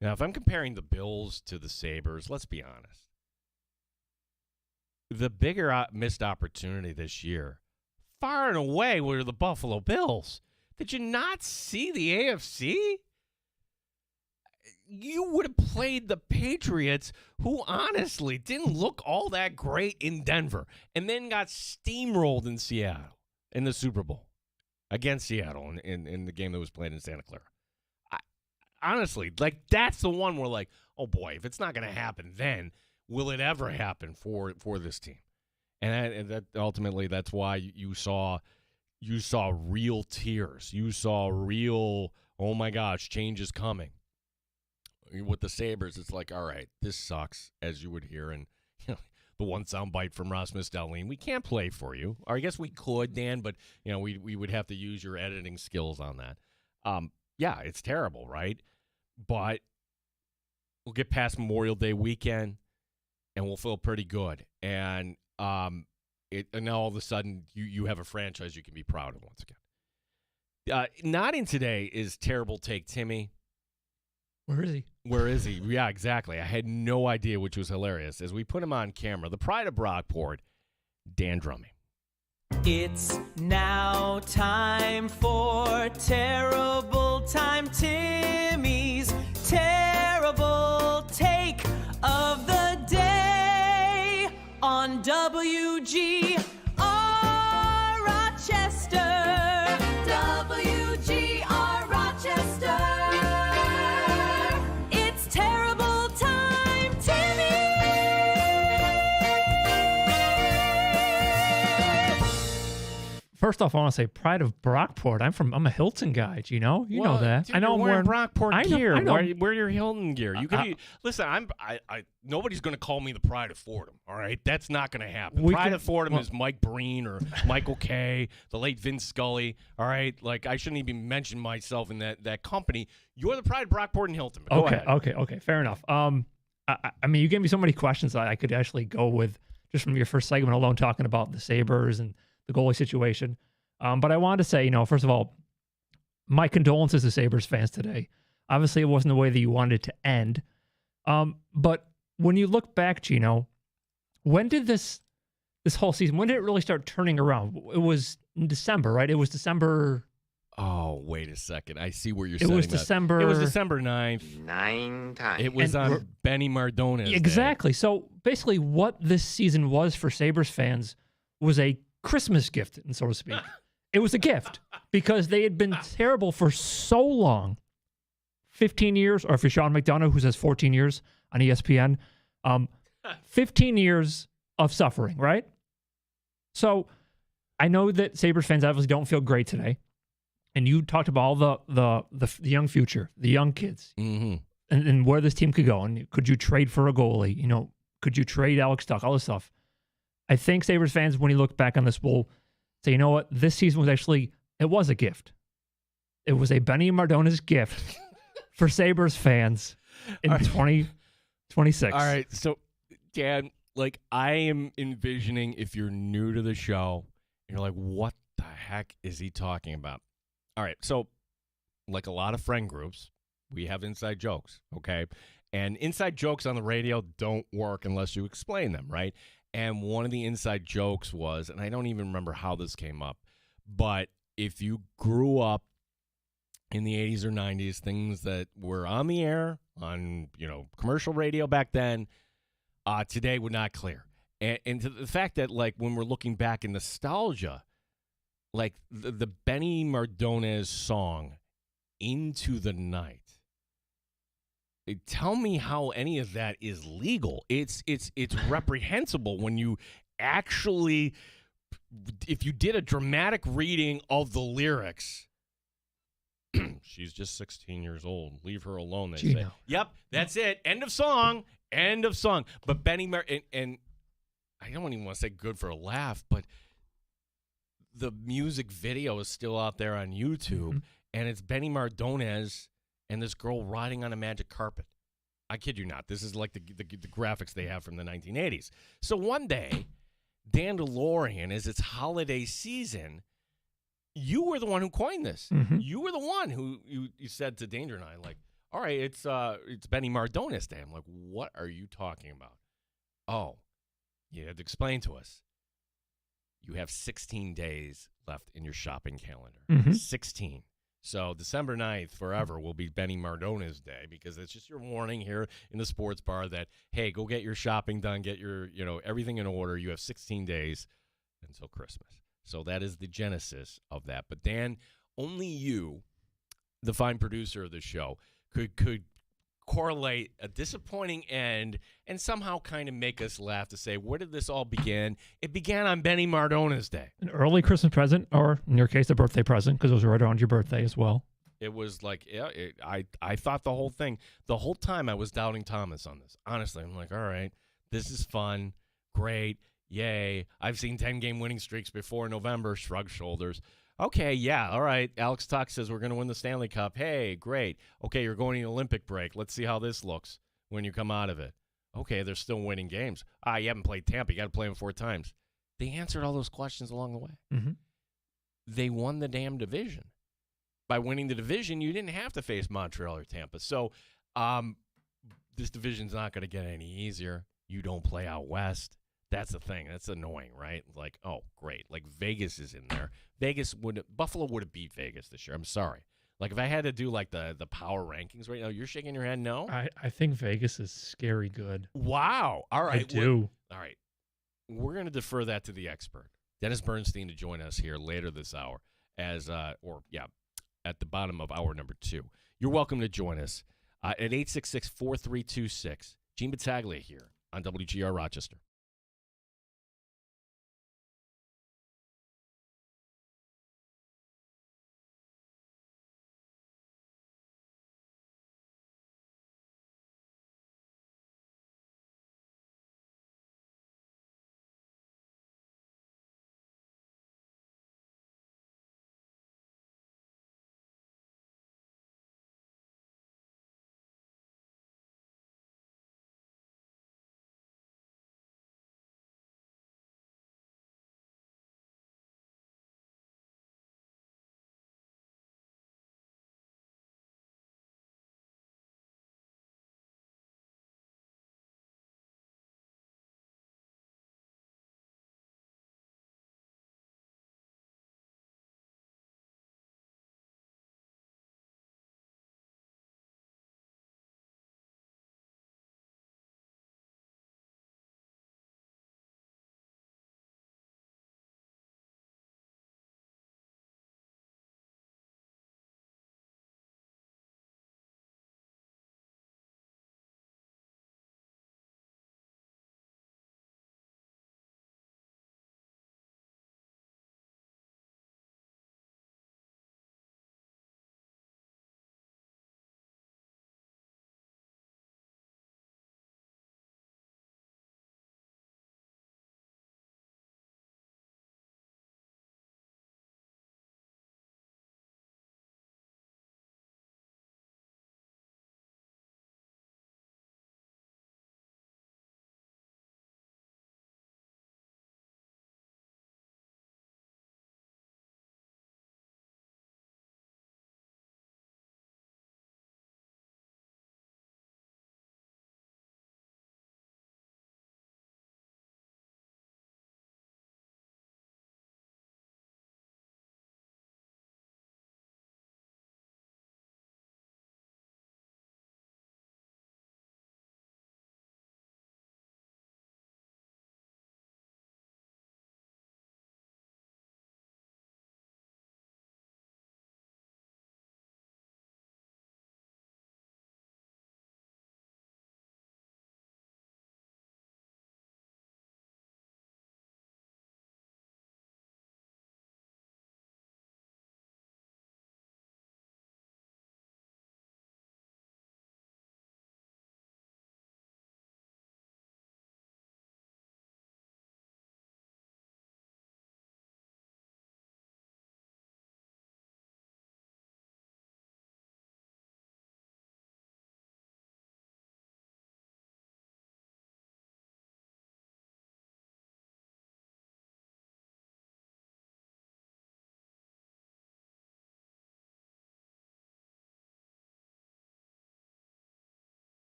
Now, if I'm comparing the Bills to the Sabres, let's be honest. The bigger missed opportunity this year, far and away, were the Buffalo Bills. Did you not see the AFC? You would have played the Patriots, who honestly didn't look all that great in Denver, and then got steamrolled in Seattle in the Super Bowl against Seattle in the game that was played in Santa Clara. Honestly, that's the one where oh boy, if it's not going to happen then, will it ever happen for this team? And that ultimately, that's why you saw real tears. You saw real, oh my gosh, change is coming. With the Sabres, it's like, all right, this sucks, as you would hear. And the one soundbite from Rasmus Dahlin, we can't play for you. Or I guess we could, Dan, but we would have to use your editing skills on that. Yeah, it's terrible, right? But we'll get past Memorial Day weekend, and we'll feel pretty good. And now all of a sudden you have a franchise you can be proud of once again. Not in today is Terrible Take Timmy. Where is he? Where is he? Yeah, exactly. I had no idea, which was hilarious. As we put him on camera, the pride of Brockport, Dan Drumming. It's now time for Terrible Time Timmy's Terrible Take of the Day on WGR Rochester. WGR Rochester. It's Terrible Time Timmy. First off, I want to say pride of Brockport. I'm a Hilton guy. You know that. Dude, I know you're I'm wearing Brockport gear. I know. Wear your Hilton gear. You could listen. Nobody's going to call me the pride of Fordham. All right, that's not going to happen. Pride of Fordham is Mike Breen or Michael Kay, the late Vince Scully. All right, I shouldn't even mention myself in that company. You're the pride of Brockport and Hilton. Go ahead. Okay, fair enough. I mean, you gave me so many questions that I could actually go with just from your first segment alone, talking about the Sabres and the goalie situation. But I wanted to say, first of all, my condolences to Sabres fans today. Obviously, it wasn't the way that you wanted it to end. But when you look back, Gino, when did this whole season, when did it really start turning around? It was in December, right? It was December. Oh, wait a second. I see where you're saying. It was December 9th. 9 times. It was on Benny Mardones. Exactly. Day. So basically what this season was for Sabres fans was a Christmas gift, so to speak. It was a gift because they had been terrible for so long. 15 years, or if you're Sean McDonough, who says 14 years on ESPN, 15 years of suffering, right? So I know that Sabres fans obviously don't feel great today. And you talked about all the young future, the young kids, and where this team could go. And could you trade for a goalie? Could you trade Alex Tuch? All this stuff. I think Sabres fans, when you look back on this, will say, you know what? This season was a gift. It was a Benny Mardones gift for Sabres fans in 2026. All right. So, Dan, Like, I am envisioning if you're new to the show, you're like, what the heck is he talking about? All right, so like a lot of friend groups, we have inside jokes, okay? And inside jokes on the radio don't work unless you explain them, right? And one of the inside jokes was, and I don't even remember how this came up, but if you grew up in the 80s or 90s, things that were on the air, on, commercial radio back then, today would not clear. And to the fact that, like, when we're looking back in nostalgia, like the Benny Mardones song, Into the Night. Tell me how any of that is legal. It's reprehensible when you actually, if you did a dramatic reading of the lyrics. She's just 16 years old. Leave her alone, they say. Yep, that's it. End of song. End of song. But Benny and I don't even want to say good for a laugh, but the music video is still out there on YouTube, and it's Benny Mardones and this girl riding on a magic carpet. I kid you not. This is like the graphics they have from the 1980s. So one day, Dan DeLorean, as it's holiday season, you were the one who coined this. You were the one who you said to Danger and I, like, all right, it's Benny Mardones Day. I'm like, what are you talking about? Oh, you had to explain to us. You have 16 days left in your shopping calendar. 16. So December 9th forever will be Benny Mardones Day, because it's just your warning here in the sports bar that, hey, go get your shopping done, get your, everything in order. You have 16 days until Christmas. So that is the genesis of that. But Dan, only you, the fine producer of the show, could correlate a disappointing end and somehow kind of make us laugh to say, where did this all begin? It began on Benny Mardones Day. An early Christmas present, or in your case, a birthday present, because it was right around your birthday as well. It was like, I thought the whole time I was doubting Thomas on this. Honestly, I'm like, all right, this is fun, great, yay. I've seen 10-game winning streaks before November, shrug shoulders. Okay, yeah, all right. Alex Tuck says we're going to win the Stanley Cup. Hey, great. Okay, you're going to the Olympic break. Let's see how this looks when you come out of it. Okay, they're still winning games. You haven't played Tampa. You got to play them 4 times. They answered all those questions along the way. They won the damn division. By winning the division, you didn't have to face Montreal or Tampa. So this division's not going to get any easier. You don't play out west. That's the thing. That's annoying, right? Like, oh, great. Like, Vegas is in there. Buffalo would have beat Vegas this year. I'm sorry. Like, if I had to do, like, the power rankings right now, you're shaking your head no? I think Vegas is scary good. Wow. All right. I do. All right. We're going to defer that to the expert, Dennis Bernstein, to join us here later this hour at the bottom of hour number 2. You're welcome to join us at 866-4326. Gene Battaglia here on WGR Rochester.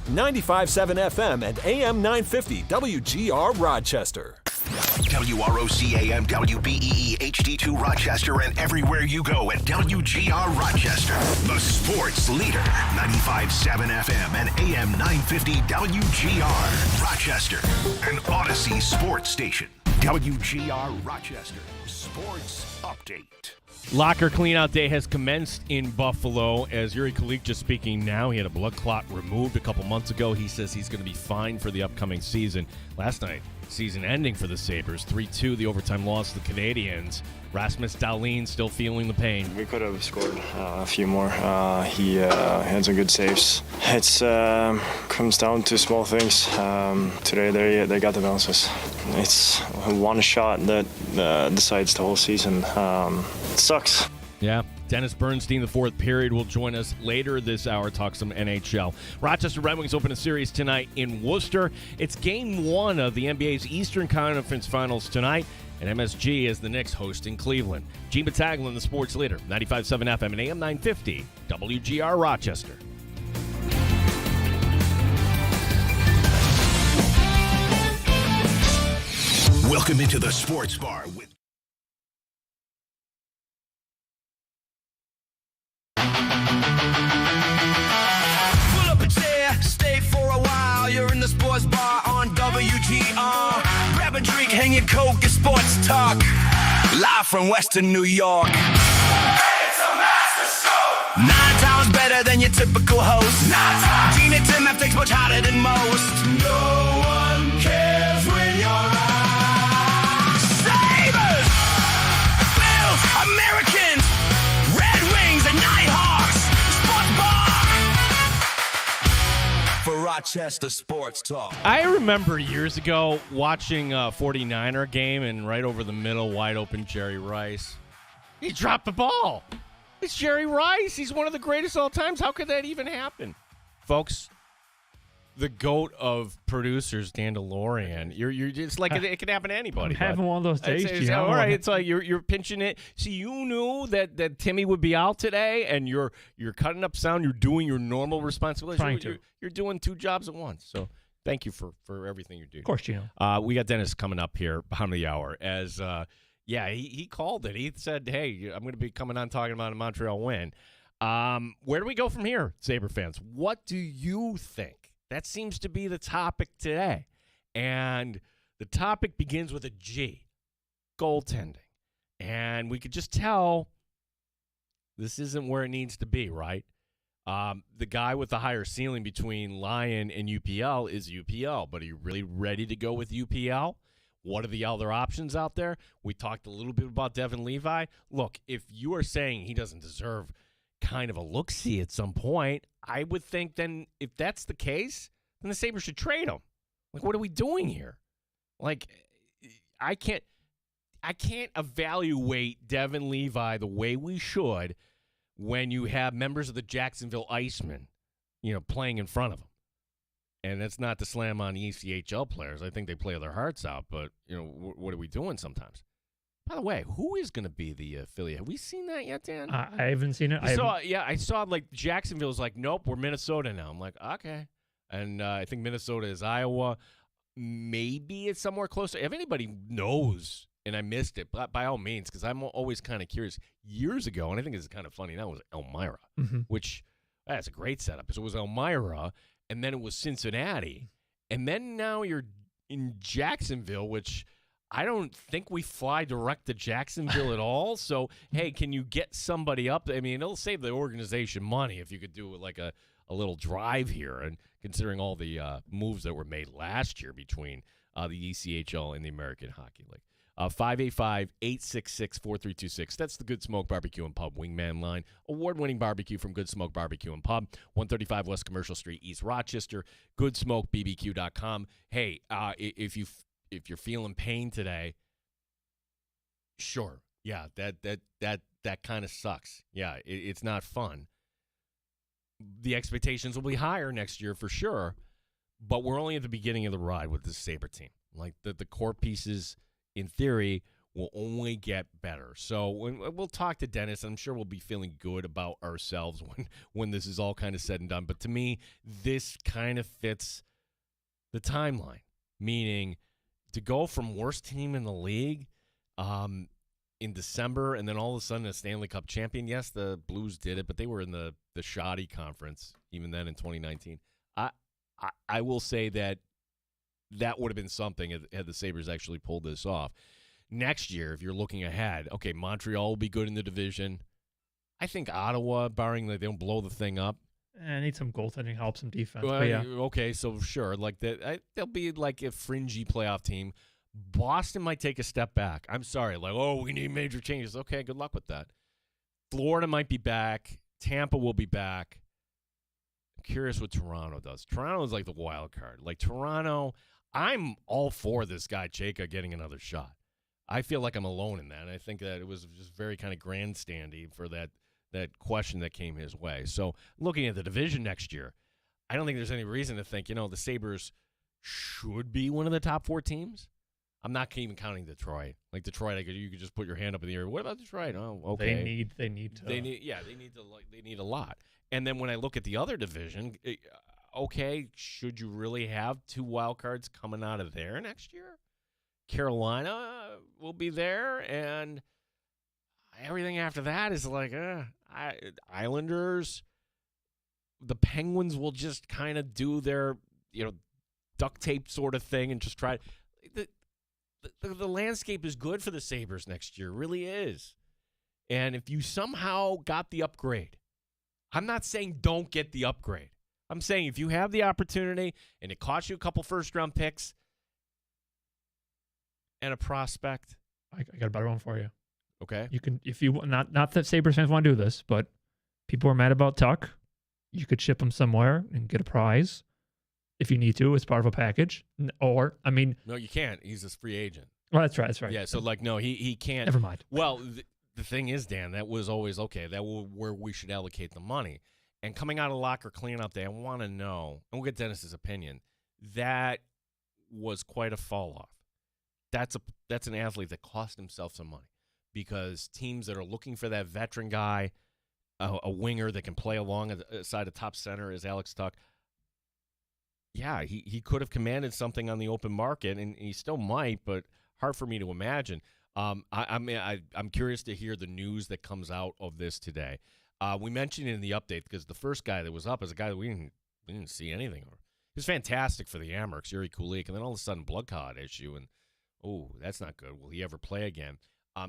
95.7 FM and AM 950 WGR Rochester. WROC-AM, WBEE, HD2 Rochester, and everywhere you go at WGR Rochester. The sports leader, 95.7 FM and AM 950 WGR Rochester. An Odyssey sports station. WGR Rochester. Sports Update. Locker cleanout day has commenced in Buffalo. As Yuri Kulik just speaking now, he had a blood clot removed a couple months ago. He says he's going to be fine for the upcoming season. Last night, season ending for the Sabres. 3-2, the overtime loss to the Canadians. Rasmus Dahlin still feeling the pain. We could have scored a few more. He had some good saves. It comes down to small things. Today they got the bounces. It's one shot that decides the whole season. It sucks. Yeah. Dennis Bernstein, the fourth period, will join us later this hour, talk some NHL. Rochester Red Wings open a series tonight in Worcester. It's game one of the NBA's Eastern Conference Finals tonight, and MSG is the Knicks hosting Cleveland. Gene Battaglin, the sports leader, 95.7 FM and AM 950, WGR Rochester. Welcome into the Sports Bar with Pull up a chair, stay for a while. You're in the sports bar on WGR. Grab a drink, hang your coat, get sports talk. Live from Western New York. It's a master show. 9 times better than your typical host. 9 times. Gene and Tim have takes much hotter than most. No one cares when you're out. Sabres, Bills, Americans, Red Wings, and Nighthawks. Sports bar for Rochester Sports Talk. I remember years ago watching a 49er game, and right over the middle, wide open Jerry Rice. He dropped the ball. It's Jerry Rice. He's one of the greatest of all times. How could that even happen? Folks, the GOAT of producers, Dan DeLorean. You're it's like it could happen to anybody. I'm having one of those days, It's Gio. all right. It's like you're pinching it. See, you knew that Timmy would be out today, and you're cutting up sound. You're doing your normal responsibilities. You're doing 2 jobs at once. So thank you for everything you do. Of course, Gino. We got Dennis coming up here behind the hour. As he called it. He said, "Hey, I'm going to be coming on talking about a Montreal win." Where do we go from here, Sabre fans? What do you think? That seems to be the topic today. And the topic begins with a G, goaltending. And we could just tell this isn't where it needs to be, right? The guy with the higher ceiling between Lion and UPL is UPL. But are you really ready to go with UPL? What are the other options out there? We talked a little bit about Devin Levi. Look, if you are saying he doesn't deserve kind of a look-see at some point, I would think then if that's the case, then the Sabres should trade him. Like, what are we doing here? Like, I can't evaluate Devin Levi the way we should when you have members of the Jacksonville Icemen, playing in front of him. And that's not to slam on the ECHL players. I think they play their hearts out, but, what are we doing sometimes? By the way, who is going to be the affiliate? Have we seen that yet, Dan? I haven't seen it. I saw like Jacksonville's like, nope, we're Minnesota now. I'm like, okay. And I think Minnesota is Iowa. Maybe it's somewhere closer. If anybody knows, and I missed it, by all means, because I'm always kind of curious. Years ago, and I think it's kind of funny now, was Elmira, which that's a great setup. So it was Elmira, and then it was Cincinnati, and then now you're in Jacksonville, which I don't think we fly direct to Jacksonville at all. So, hey, can you get somebody up? I mean, it'll save the organization money if you could do like a little drive here, and considering all the moves that were made last year between the ECHL and the American Hockey League. 585-866-4326. That's the Good Smoke Barbecue and Pub Wingman line. Award-winning barbecue from Good Smoke Barbecue and Pub, 135 West Commercial Street, East Rochester, goodsmokebbq.com. Hey, if you're feeling pain today, sure. Yeah, that kind of sucks. Yeah, it's not fun. The expectations will be higher next year for sure, but we're only at the beginning of the ride with this Sabre team. Like the core pieces, in theory, will only get better. So we'll talk to Dennis. I'm sure we'll be feeling good about ourselves when this is all kind of said and done. But to me, this kind of fits the timeline, meaning to go from worst team in the league in December and then all of a sudden a Stanley Cup champion. Yes, the Blues did it, but they were in the shoddy conference even then in 2019. I will say that would have been something had the Sabres actually pulled this off. Next year, if you're looking ahead, okay, Montreal will be good in the division. I think Ottawa, barring that they don't blow the thing up. I need some goaltending help, some defense. Well, but yeah. Okay, so sure. Like that, they'll be like a fringy playoff team. Boston might take a step back. I'm sorry. Like, we need major changes. Okay, good luck with that. Florida might be back. Tampa will be back. I'm curious what Toronto does. Toronto is like the wild card. Like Toronto, I'm all for this guy, Chayka, getting another shot. I feel like I'm alone in that. And I think that it was just very kind of grandstandy for that question that came his way. So looking at the division next year, I don't think there's any reason to think, the Sabres should be one of the top 4 teams. I'm not even counting Detroit. Like Detroit, you could just put your hand up in the air. What about Detroit? Oh, okay. They need a lot. And then when I look at the other division, okay, should you really have 2 wild cards coming out of there next year? Carolina will be there, and everything after that is like Islanders. The Penguins will just kind of do their duct tape sort of thing and just try. The landscape is good for the Sabres next year, really is. And if you somehow got the upgrade, I'm not saying don't get the upgrade. I'm saying if you have the opportunity and it costs you a couple first-round picks and a prospect. I got a better one for you. Okay. You can, if you not that Sabres fans want to do this, but people are mad about Tuck. You could ship him somewhere and get a prize if you need to as part of a package. No, you can't. He's a free agent. Well, that's right. That's right. Yeah. So no, he can't. Never mind. Well, the thing is, Dan, that was always okay. That was where we should allocate the money. And coming out of locker cleanup day, I want to know, and we'll get Dennis's opinion. That was quite a fall off. That's an athlete that cost himself some money because teams that are looking for that veteran guy, a winger that can play alongside a top center is Alex Tuck. Yeah, he could have commanded something on the open market, and he still might, but hard for me to imagine. I'm curious to hear the news that comes out of this today. We mentioned it in the update because the first guy that was up is a guy that we didn't see anything of. He was fantastic for the Amherst, Yuri Kulik, and then all of a sudden blood clot issue, and that's not good. Will he ever play again?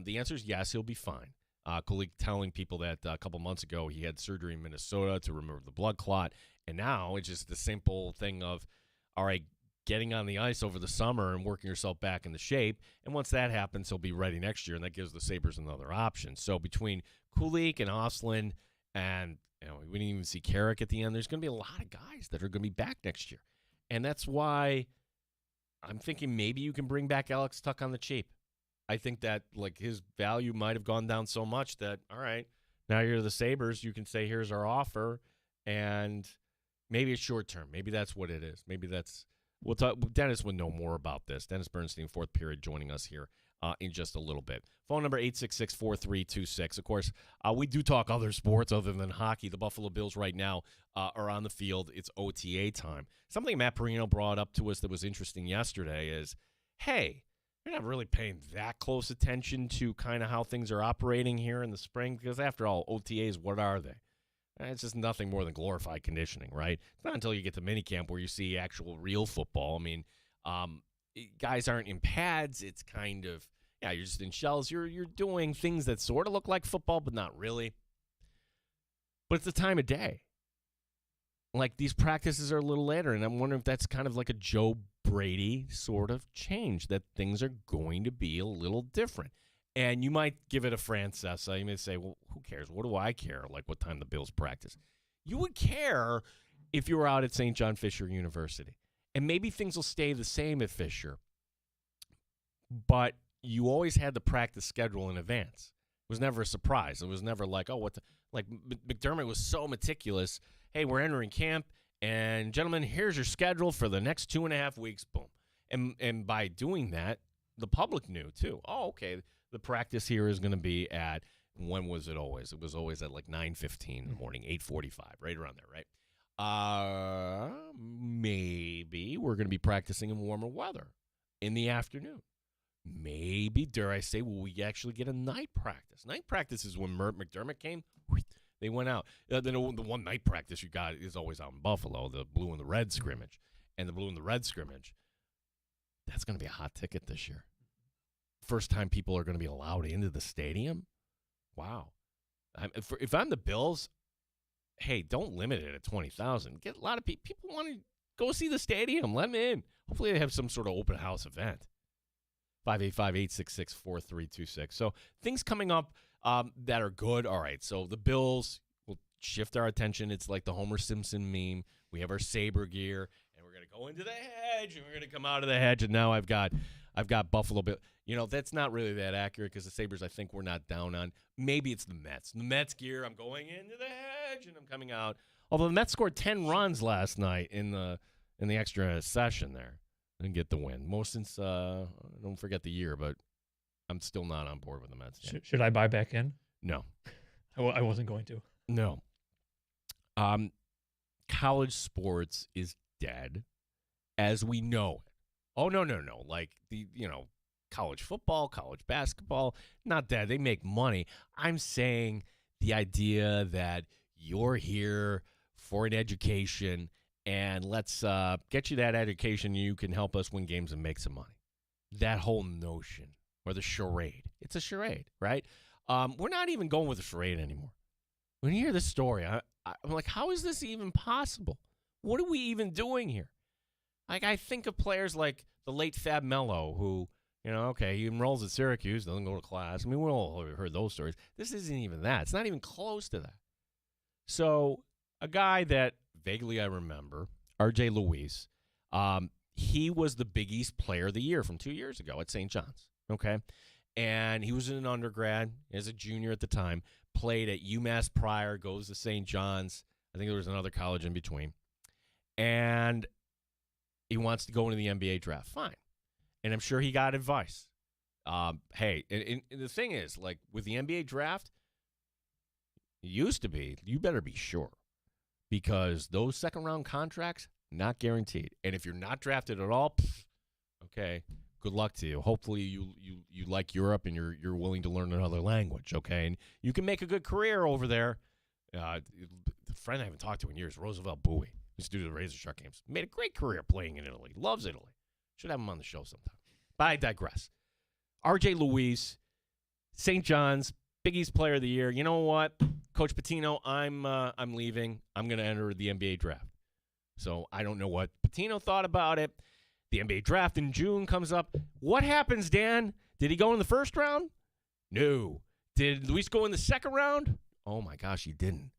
The answer is yes, he'll be fine. Kulik telling people that a couple months ago he had surgery in Minnesota to remove the blood clot, and now it's just the simple thing of, all right, getting on the ice over the summer and working yourself back into shape, and once that happens, he'll be ready next year, and that gives the Sabres another option. So between Kulik and Oslin, and we didn't even see Carrick at the end, there's going to be a lot of guys that are going to be back next year, and that's why I'm thinking maybe you can bring back Alex Tuck on the cheap. I think that his value might have gone down so much that, all right, now you're the Sabres, you can say, here's our offer, and maybe it's short term. Maybe that's what it is. Maybe that's we'll talk. Dennis would know more about this. Dennis Bernstein, fourth period, joining us here in just a little bit. Phone number 866-4326. Of course, we do talk other sports other than hockey. The Buffalo Bills right now are on the field. It's OTA time. Something Matt Perino brought up to us that was interesting yesterday is, hey, you're not really paying that close attention to kind of how things are operating here in the spring because, after all, OTAs, what are they? It's just nothing more than glorified conditioning, right? It's not until you get to minicamp where you see actual real football. I mean, guys aren't in pads. It's kind of, you're just in shells. You're doing things that sort of look like football, but not really. But it's the time of day. Like, these practices are a little later, and I'm wondering if that's kind of like a Joe Brady sort of change, that things are going to be a little different. And you might give it a Francesa. You may say, well, who cares? What do I care, like what time the Bills practice? You would care if you were out at St. John Fisher University. And maybe things will stay the same at Fisher, but you always had the practice schedule in advance. It was never a surprise. It was never like, McDermott was so meticulous. Hey, we're entering camp, and gentlemen, here's your schedule for the next 2.5 weeks. Boom. And by doing that, the public knew too. Oh, okay. The practice here is going to be at, when was it always? It was always at like 9:15 in the morning, 8:45, right around there, right? Maybe we're going to be practicing in warmer weather in the afternoon. Maybe, dare I say, will we actually get a night practice? Night practice is when McDermott came. They went out. The one night practice you got is always out in Buffalo, the blue and the red scrimmage. And the blue and the red scrimmage, that's going to be a hot ticket this year. First time people are going to be allowed into the stadium. Wow. If I'm the Bills, hey, don't limit it at 20,000. Get a lot of people want to go see the stadium. Let them in. Hopefully they have some sort of open house event. 585-866-4326. So things coming up that are good. All right, so the Bills will shift our attention. It's like the Homer Simpson meme. We have our Sabre gear, and we're going to go into the hedge, and we're going to come out of the hedge, and now I've got Buffalo Bill. You know, that's not really that accurate because the Sabres, I think, we're not down on. Maybe it's the Mets. The Mets gear, I'm going into the hedge, and I'm coming out. Although the Mets scored 10 runs last night in the extra session there and get the win. Most since, don't forget the year, but I'm still not on board with the Mets. Should I buy back in? No. I wasn't going to. No. College sports is dead as we know it. Oh, no. Like, college football, college basketball, not dead. They make money. I'm saying the idea that you're here for an education and let's get you that education, you can help us win games and make some money. That whole notion, or the charade. It's a charade, right? We're not even going with the charade anymore. When you hear this story, I'm like, how is this even possible? What are we even doing here? Like, I think of players like the late Fab Mello, who, he enrolls at Syracuse, doesn't go to class. I mean, we all heard those stories. This isn't even that. It's not even close to that. So a guy that vaguely I remember, R.J. Luis, he was the Big East Player of the Year from 2 years ago at St. John's, okay? And he was an undergrad, as a junior at the time, played at UMass Pryor, goes to St. John's. I think there was another college in between. And he wants to go into the NBA draft. Fine. And I'm sure he got advice. Hey, and the thing is, like, with the NBA draft, it used to be, you better be sure. Because those second-round contracts, not guaranteed. And if you're not drafted at all, okay, good luck to you. Hopefully you like Europe and you're willing to learn another language, okay? And you can make a good career over there. The friend I haven't talked to in years, Roosevelt Bowie, used to do the Razor Shark games. Made a great career playing in Italy. Loves Italy. Should have him on the show sometime. But I digress. R.J. Luis, St. John's, Big East Player of the Year. You know what, Coach Pitino, I'm leaving. I'm going to enter the NBA draft. So I don't know what Pitino thought about it. The NBA draft in June comes up. What happens, Dan? Did he go in the first round? No. Did Luis go in the second round? Oh, my gosh, he didn't.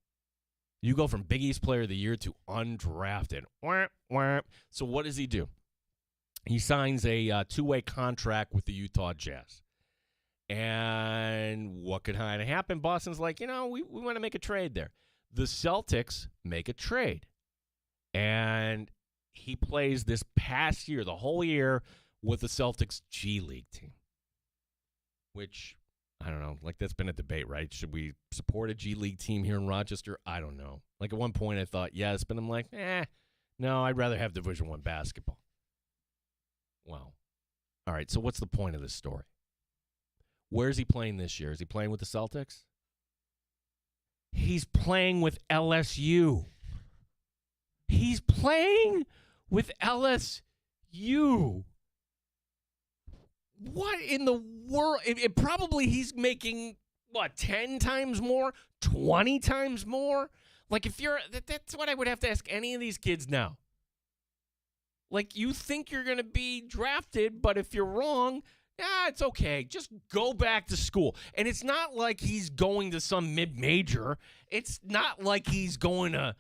You go from Big East Player of the Year to undrafted. So what does he do? He signs a two-way contract with the Utah Jazz. And what could kind of happen? Boston's like, we want to make a trade there. The Celtics make a trade. And he plays this past year, the whole year, with the Celtics G League team. Which, I don't know, like that's been a debate, right? Should we support a G League team here in Rochester? I don't know. Like at one point I thought yes, but I'm like, no, I'd rather have Division I basketball. Wow. All right, so what's the point of this story? Where's he playing this year? Is he playing with the Celtics? He's playing with LSU. He's playing with LSU. What in the world? It probably he's making, 10 times more? 20 times more? Like, if you're, that's what I would have to ask any of these kids now. Like, you think you're going to be drafted, but if you're wrong, it's okay. Just go back to school. And it's not like he's going to some mid-major. It's not like he's going to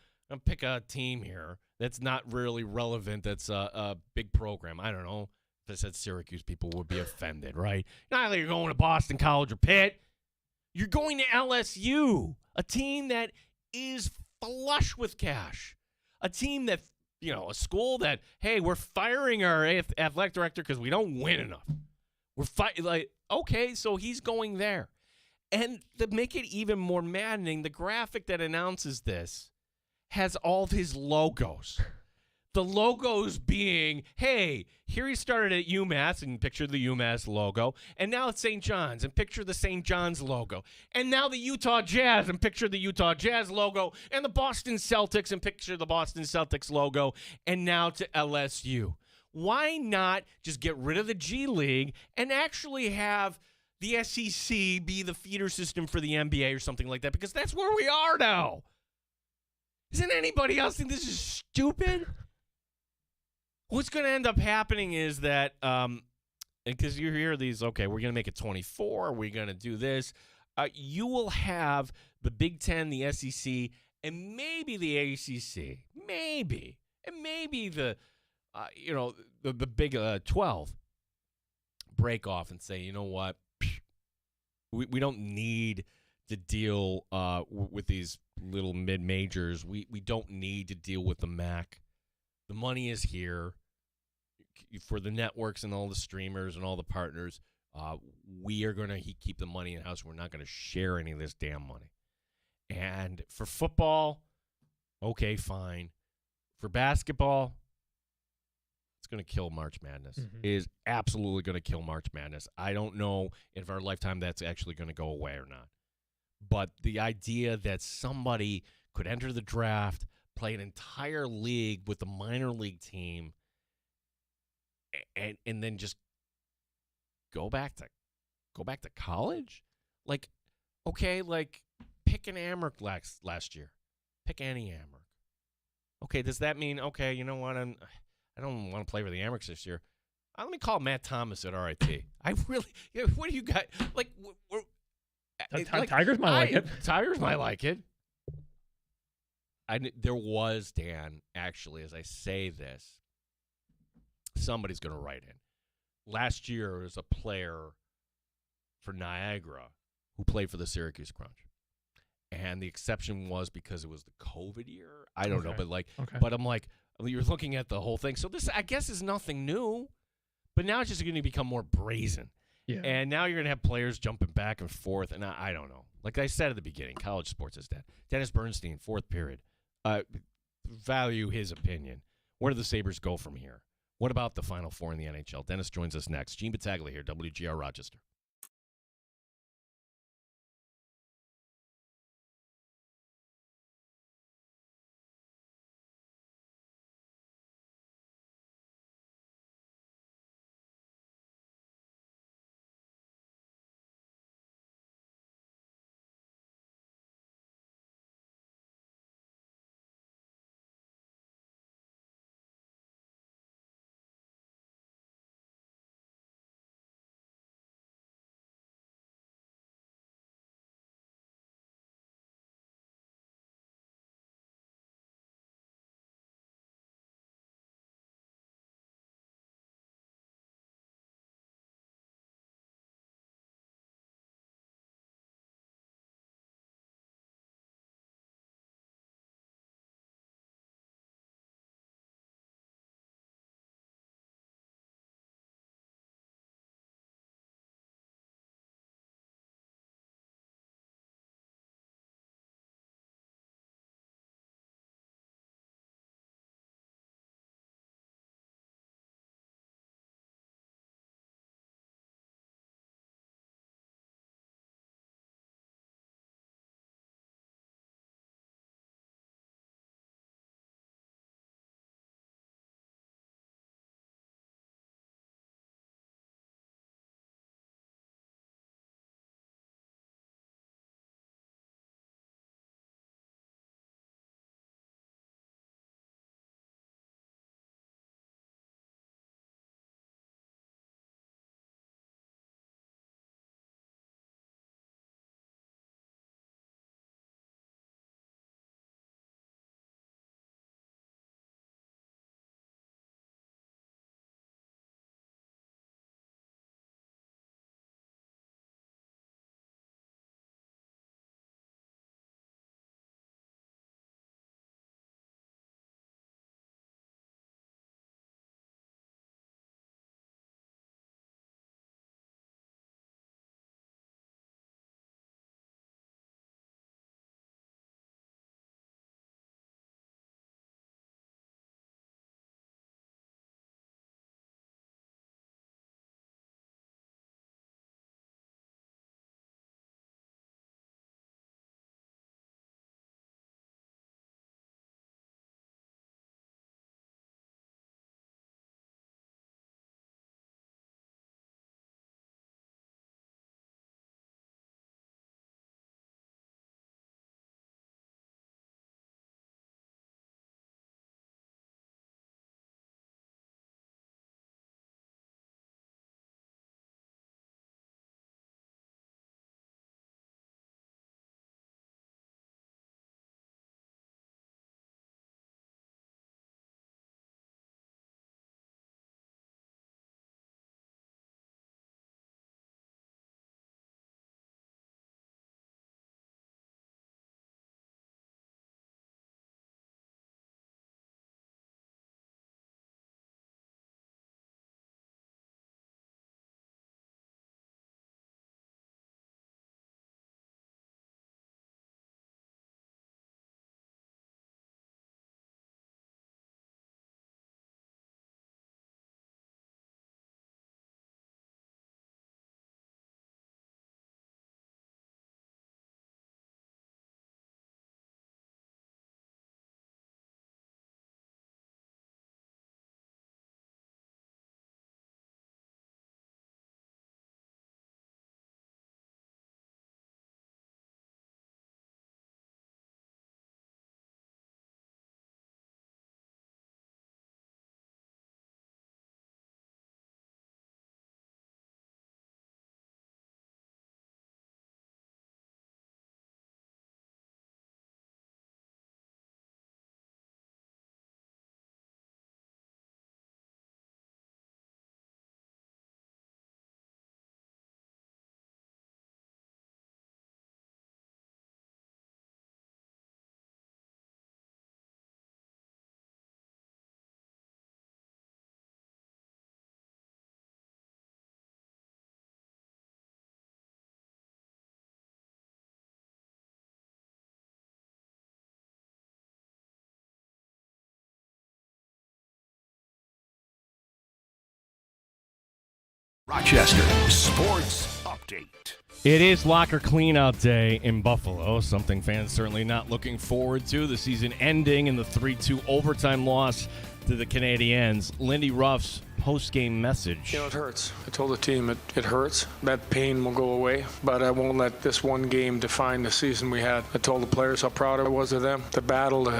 pick a team here that's not really relevant, that's a big program. I don't know. If I said Syracuse, people would be offended, right? Not like you're going to Boston College or Pitt. You're going to LSU, a team that is flush with cash. A team that, a school that, hey, we're firing our athletic director because we don't win enough. We're fighting like, okay, so he's going there. And to make it even more maddening, the graphic that announces this has all of his logos. The logos being, hey, here he started at UMass, and picture the UMass logo, and now it's St. John's, and picture the St. John's logo, and now the Utah Jazz, and picture the Utah Jazz logo, and the Boston Celtics, and picture the Boston Celtics logo, and now to LSU. Why not just get rid of the G League and actually have the SEC be the feeder system for the NBA or something like that? Because that's where we are now. Doesn't anybody else think this is stupid? What's going to end up happening is that, because you hear these, okay, we're going to make it 24, we're going to do this. You will have the Big Ten, the SEC, and maybe the ACC, maybe, and maybe the Big 12 break off and say, you know what, we don't need to deal with these little mid-majors. We don't need to deal with the MAC. The money is here for the networks and all the streamers and all the partners. We are going to keep the money in-house. We're not going to share any of this damn money. And for football, okay, fine. For basketball, it's going to kill March Madness. It is absolutely going to kill March Madness. I don't know if our lifetime that's actually going to go away or not. But the idea that somebody could enter the draft, play an entire league with a minor league team, and then just go back to college? Like, okay, like pick an Amherst last year. Pick any Amherst. Okay, does that mean, okay, you know what, I don't want to play for the Amherst this year. Let me call Matt Thomas at RIT. I really, what do you got? Like, Tigers might like it. Tigers might like it. There was, Dan, actually, as I say this, somebody's going to write in. Last year, there was a player for Niagara who played for the Syracuse Crunch. And the exception was because it was the COVID year. I don't know, but I'm like, you're looking at the whole thing. So this, I guess, is nothing new. But now it's just going to become more brazen. Yeah. And now you're going to have players jumping back and forth. And I don't know. Like I said at the beginning, college sports is dead. Dennis Bernstein, fourth period. Value his opinion. Where do the Sabres go from here? What about the Final Four in the NHL? Dennis joins us next. Gene Battaglia here, WGR Rochester. Rochester Sports Update. It is locker cleanout day in Buffalo, something fans certainly not looking forward to. The season ending in the 3-2 overtime loss to the Canadiens. Lindy Ruff's post-game message. It hurts. I told the team it hurts. That pain will go away, but I won't let this one game define the season we had. I told the players how proud I was of them. The battle,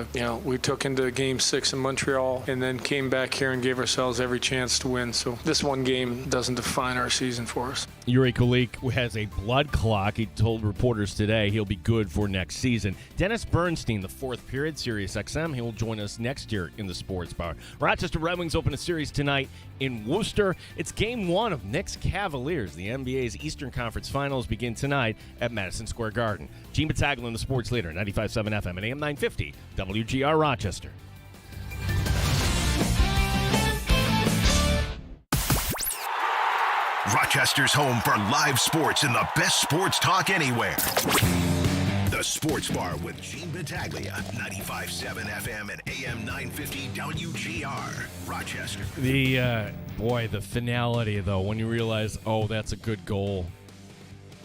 we took into Game 6 in Montreal and then came back here and gave ourselves every chance to win. So this one game doesn't define our season for us. Yuri Kulik has a blood clot. He told reporters today he'll be good for next season. Dennis Bernstein, the fourth period, Sirius XM. He will join us next year in the Sports Bar. Rochester Red Wings open a series tonight in Worcester. It's game one of Knicks Cavaliers. The NBA's Eastern Conference Finals begin tonight at Madison Square Garden. Gene Battaglin, the sports leader, 95.7 FM and AM 950, WGR Rochester. Rochester's home for live sports and the best sports talk anywhere. The Sports Bar with Gene Battaglia, 95.7 FM and AM 950 WGR, Rochester. The finality, though, when you realize, that's a good goal,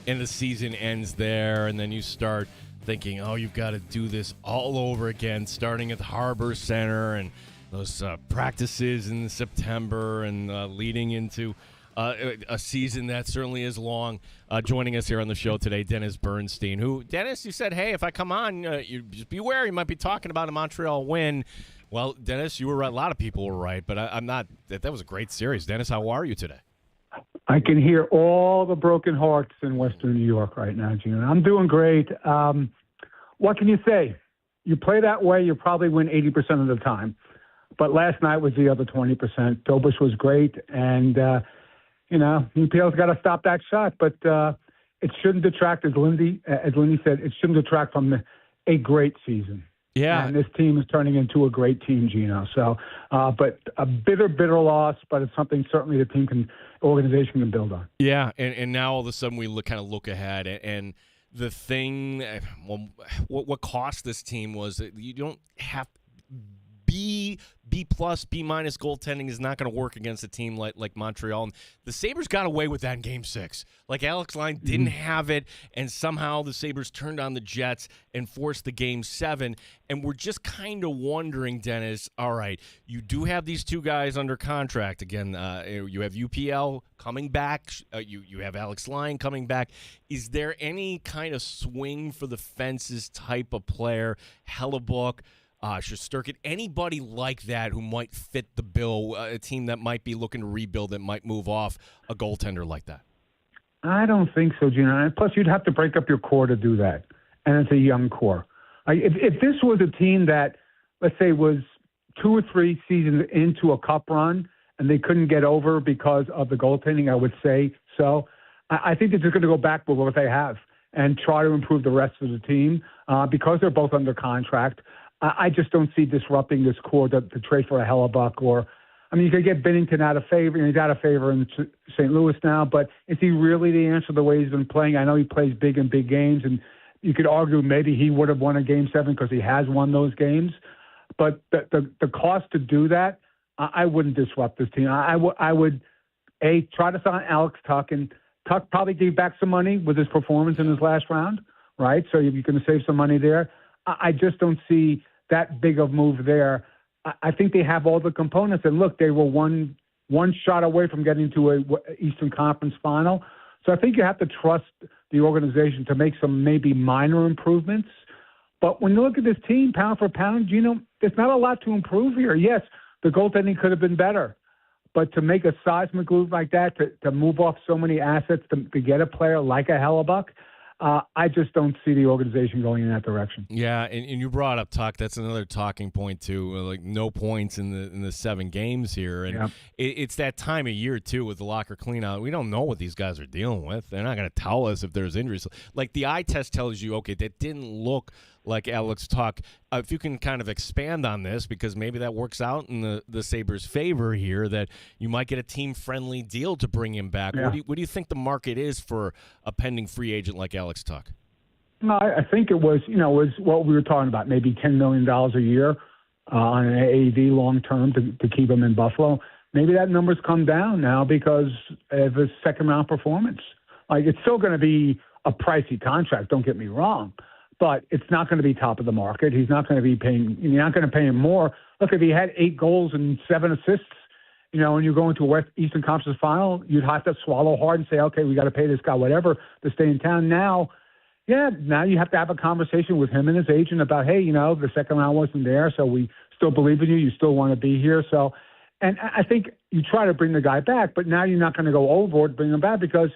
and the season ends there, and then you start thinking, you've got to do this all over again, starting at the Harbor Center, and those practices in September, and leading into a season that certainly is long. Joining us here on the show today, Dennis Bernstein, who, Dennis, you said, hey, if I come on, you just beware, you might be talking about a Montreal win. Well, Dennis, you were right. A lot of people were right, but I'm not. That was a great series. Dennis, how are you today? I can hear all the broken hearts in Western New York right now, Gene. I'm doing great. What can you say? You play that way, you probably win 80% of the time. But last night was the other 20%. Dobush was great, and UPL's got to stop that shot, but it shouldn't detract, as Lindy said, it shouldn't detract from a great season. Yeah. And this team is turning into a great team, Gino. So, but a bitter loss, but it's something certainly the organization can build on. Yeah, and now all of a sudden we look ahead, and the thing, what cost this team was that you don't have B+, B- goaltending is not going to work against a team like Montreal. And the Sabres got away with that in Game 6. Like, Alex Line didn't have it, and somehow the Sabres turned on the Jets and forced the Game 7. And we're just kind of wondering, Dennis, all right, you do have these two guys under contract. Again, you have UPL coming back. You have Alex Line coming back. Is there any kind of swing for the fences type of player, Hellebuck, Shesterkin, anybody like that who might fit the bill, a team that might be looking to rebuild, that might move off a goaltender like that? I don't think so, Gino. Plus, you'd have to break up your core to do that, and it's a young core. If this was a team that, let's say, was 2 or 3 seasons into a cup run and they couldn't get over because of the goaltending, I would say so. I think they're just going to go back with what they have and try to improve the rest of the team because they're both under contract. I just don't see disrupting this core to trade for a Hellebuck you could get Binnington out of favor. He's out of favor in St. Louis now, but is he really the answer the way he's been playing? I know he plays big in big games, and you could argue maybe he would have won a Game 7 because he has won those games. But the cost to do that, I wouldn't disrupt this team. I would try to sign Alex Tuch, and Tuch probably gave back some money with his performance in his last round, right? So you're going to save some money there. I just don't see that big of move there. I think they have all the components. And look, they were one shot away from getting to a Eastern Conference final. So I think you have to trust the organization to make some maybe minor improvements. But when you look at this team, pound for pound, there's not a lot to improve here. Yes, the goaltending could have been better. But to make a seismic move like that, to move off so many assets, to get a player like a Hellebuck, I just don't see the organization going in that direction. Yeah, and you brought up Tuch. That's another talking point too. Like, no points in the 7 games here, and it's that time of year too with the locker cleanout. We don't know what these guys are dealing with. They're not going to tell us if there's injuries. Like, the eye test tells you, okay, that didn't look like Alex Tuch. If you can kind of expand on this, because maybe that works out in the Sabres' favor here, that you might get a team-friendly deal to bring him back. Yeah. What do you think the market is for a pending free agent like Alex Tuch? No, I think it was what we were talking about, maybe $10 million a year on an AAV long term to keep him in Buffalo. maybe that number's come down now because of his second-round performance. Like, it's still going to be a pricey contract, don't get me wrong, but it's not going to be top of the market. He's not going to be paying – you're not going to pay him more. Look, if he had 8 goals and 7 assists, and you go into a Eastern Conference final, you'd have to swallow hard and say, okay, we got to pay this guy whatever to stay in town. Now you have to have a conversation with him and his agent about, hey, the second round wasn't there, so we still believe in you. You still want to be here. So, and I think you try to bring the guy back, but now you're not going to go overboard bring him back because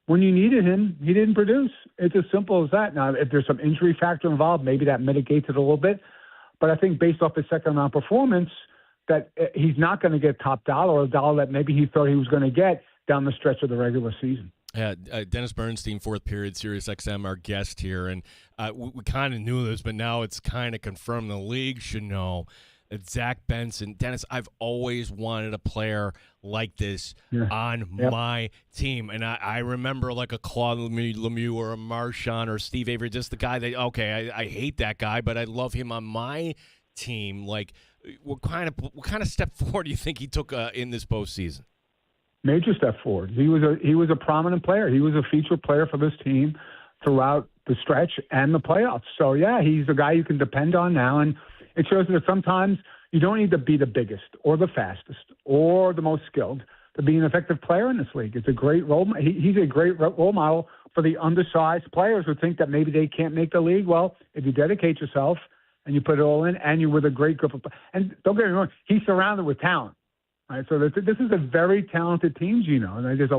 when you needed him, he didn't produce. It's as simple as that. Now, if there's some injury factor involved, maybe that mitigates it a little bit. But I think based off his second round performance, that he's not going to get top dollar or a dollar that maybe he thought he was going to get down the stretch of the regular season. Yeah, Dennis Bernstein, fourth period, Sirius XM, our guest here. And we kind of knew this, but now it's kind of confirmed. The league should know that Zach Benson. Dennis, I've always wanted a player like this on my team. And I remember like a Claude Lemieux or a Marchand or Steve Avery, just the guy that, okay, I hate that guy, but I love him on my team. Like, what kind of step forward do you think he took in this postseason? Major step forward. He was a prominent player. He was a featured player for this team throughout the stretch and the playoffs. So yeah, he's a guy you can depend on now, and it shows that sometimes you don't need to be the biggest or the fastest or the most skilled to be an effective player in this league. It's a great role. He's a great role model for the undersized players who think that maybe they can't make the league. Well, if you dedicate yourself and you put it all in, and you're with a great group of – and don't get me wrong, he's surrounded with talent. Right? So this is a very talented team, Gino. And there's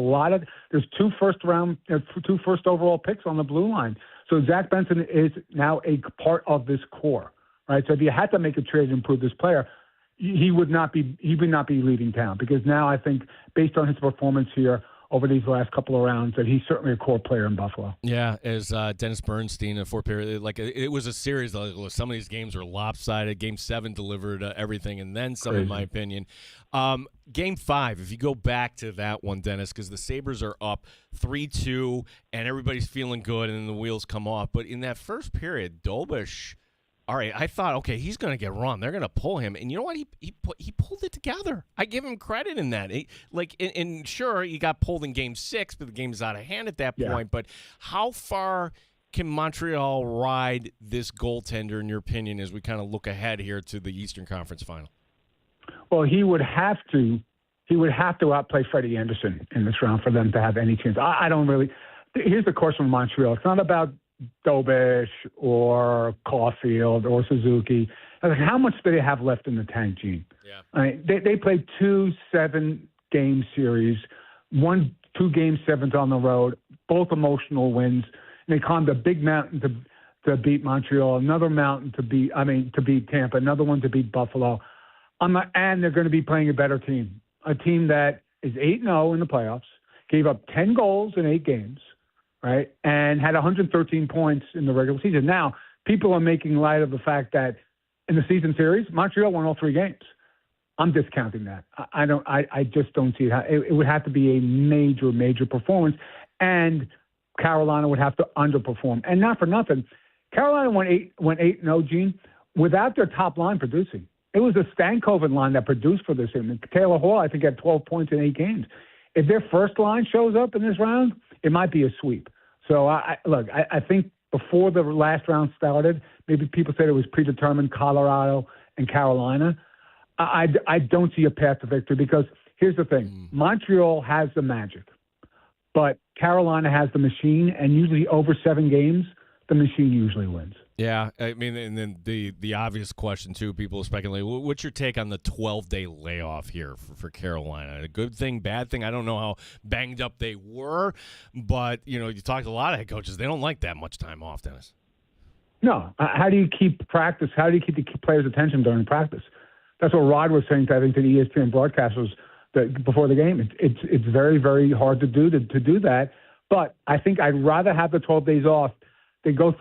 there's 2 first overall picks on the blue line. So Zach Benson is now a part of this core, right? So if you had to make a trade to improve this player, he would not be leaving town, because now I think based on his performance here over these last couple of rounds that he's certainly a core player in Buffalo. Yeah, as Dennis Bernstein, a 4 period, like it was a series. Some of these games were lopsided. Game 7 delivered everything, and then some, in my opinion. Game 5, if you go back to that one, Dennis, because the Sabres are up 3-2, and everybody's feeling good, and then the wheels come off. But in that first period, Dobish, all right, I thought, okay, he's going to get run. They're going to pull him. And you know what? He pulled it together. I give him credit in that. And sure, he got pulled in Game 6, but the game's out of hand at that point. But how far can Montreal ride this goaltender, in your opinion, as we kind of look ahead here to the Eastern Conference Final? Well, he would have to outplay Freddie Anderson in this round for them to have any chance. I don't really – here's the course from Montreal. It's not about – Dobish or Caulfield or Suzuki. How much do they have left in the tank, Gene? Yeah. I mean, they played 2 7-game series, 2 Game 7s on the road, both emotional wins. And they climbed a big mountain to beat Montreal, another mountain to beat Tampa, another one to beat Buffalo. And they're going to be playing a better team, a team that is 8-0 in the playoffs, gave up 10 goals in 8 games. Right, and had 113 points in the regular season. Now, people are making light of the fact that in the season series, Montreal won all 3 games. I'm discounting that. I just don't see it. It would have to be a major, major performance, and Carolina would have to underperform. And not for nothing, Carolina went 8-0, Gene, without their top line producing. It was the Stankoven line that produced for this team. Taylor Hall, I think, had 12 points in 8 games. If their first line shows up in this round, it might be a sweep. So, I think before the last round started, maybe people said it was predetermined, Colorado and Carolina. I don't see a path to victory, because here's the thing. Montreal has the magic, but Carolina has the machine, and usually over 7 games, the machine usually wins. Yeah, I mean, and then the obvious question, too, people speculate, what's your take on the 12-day layoff here for Carolina? A good thing, bad thing? I don't know how banged up they were, but, you talk to a lot of head coaches. They don't like that much time off, Dennis. No. How do you keep practice? How do you keep the players' attention during practice? That's what Rod was saying, I think, to the ESPN broadcasters before the game. It's very, very hard to do that, but I think I'd rather have the 12 days off. They walk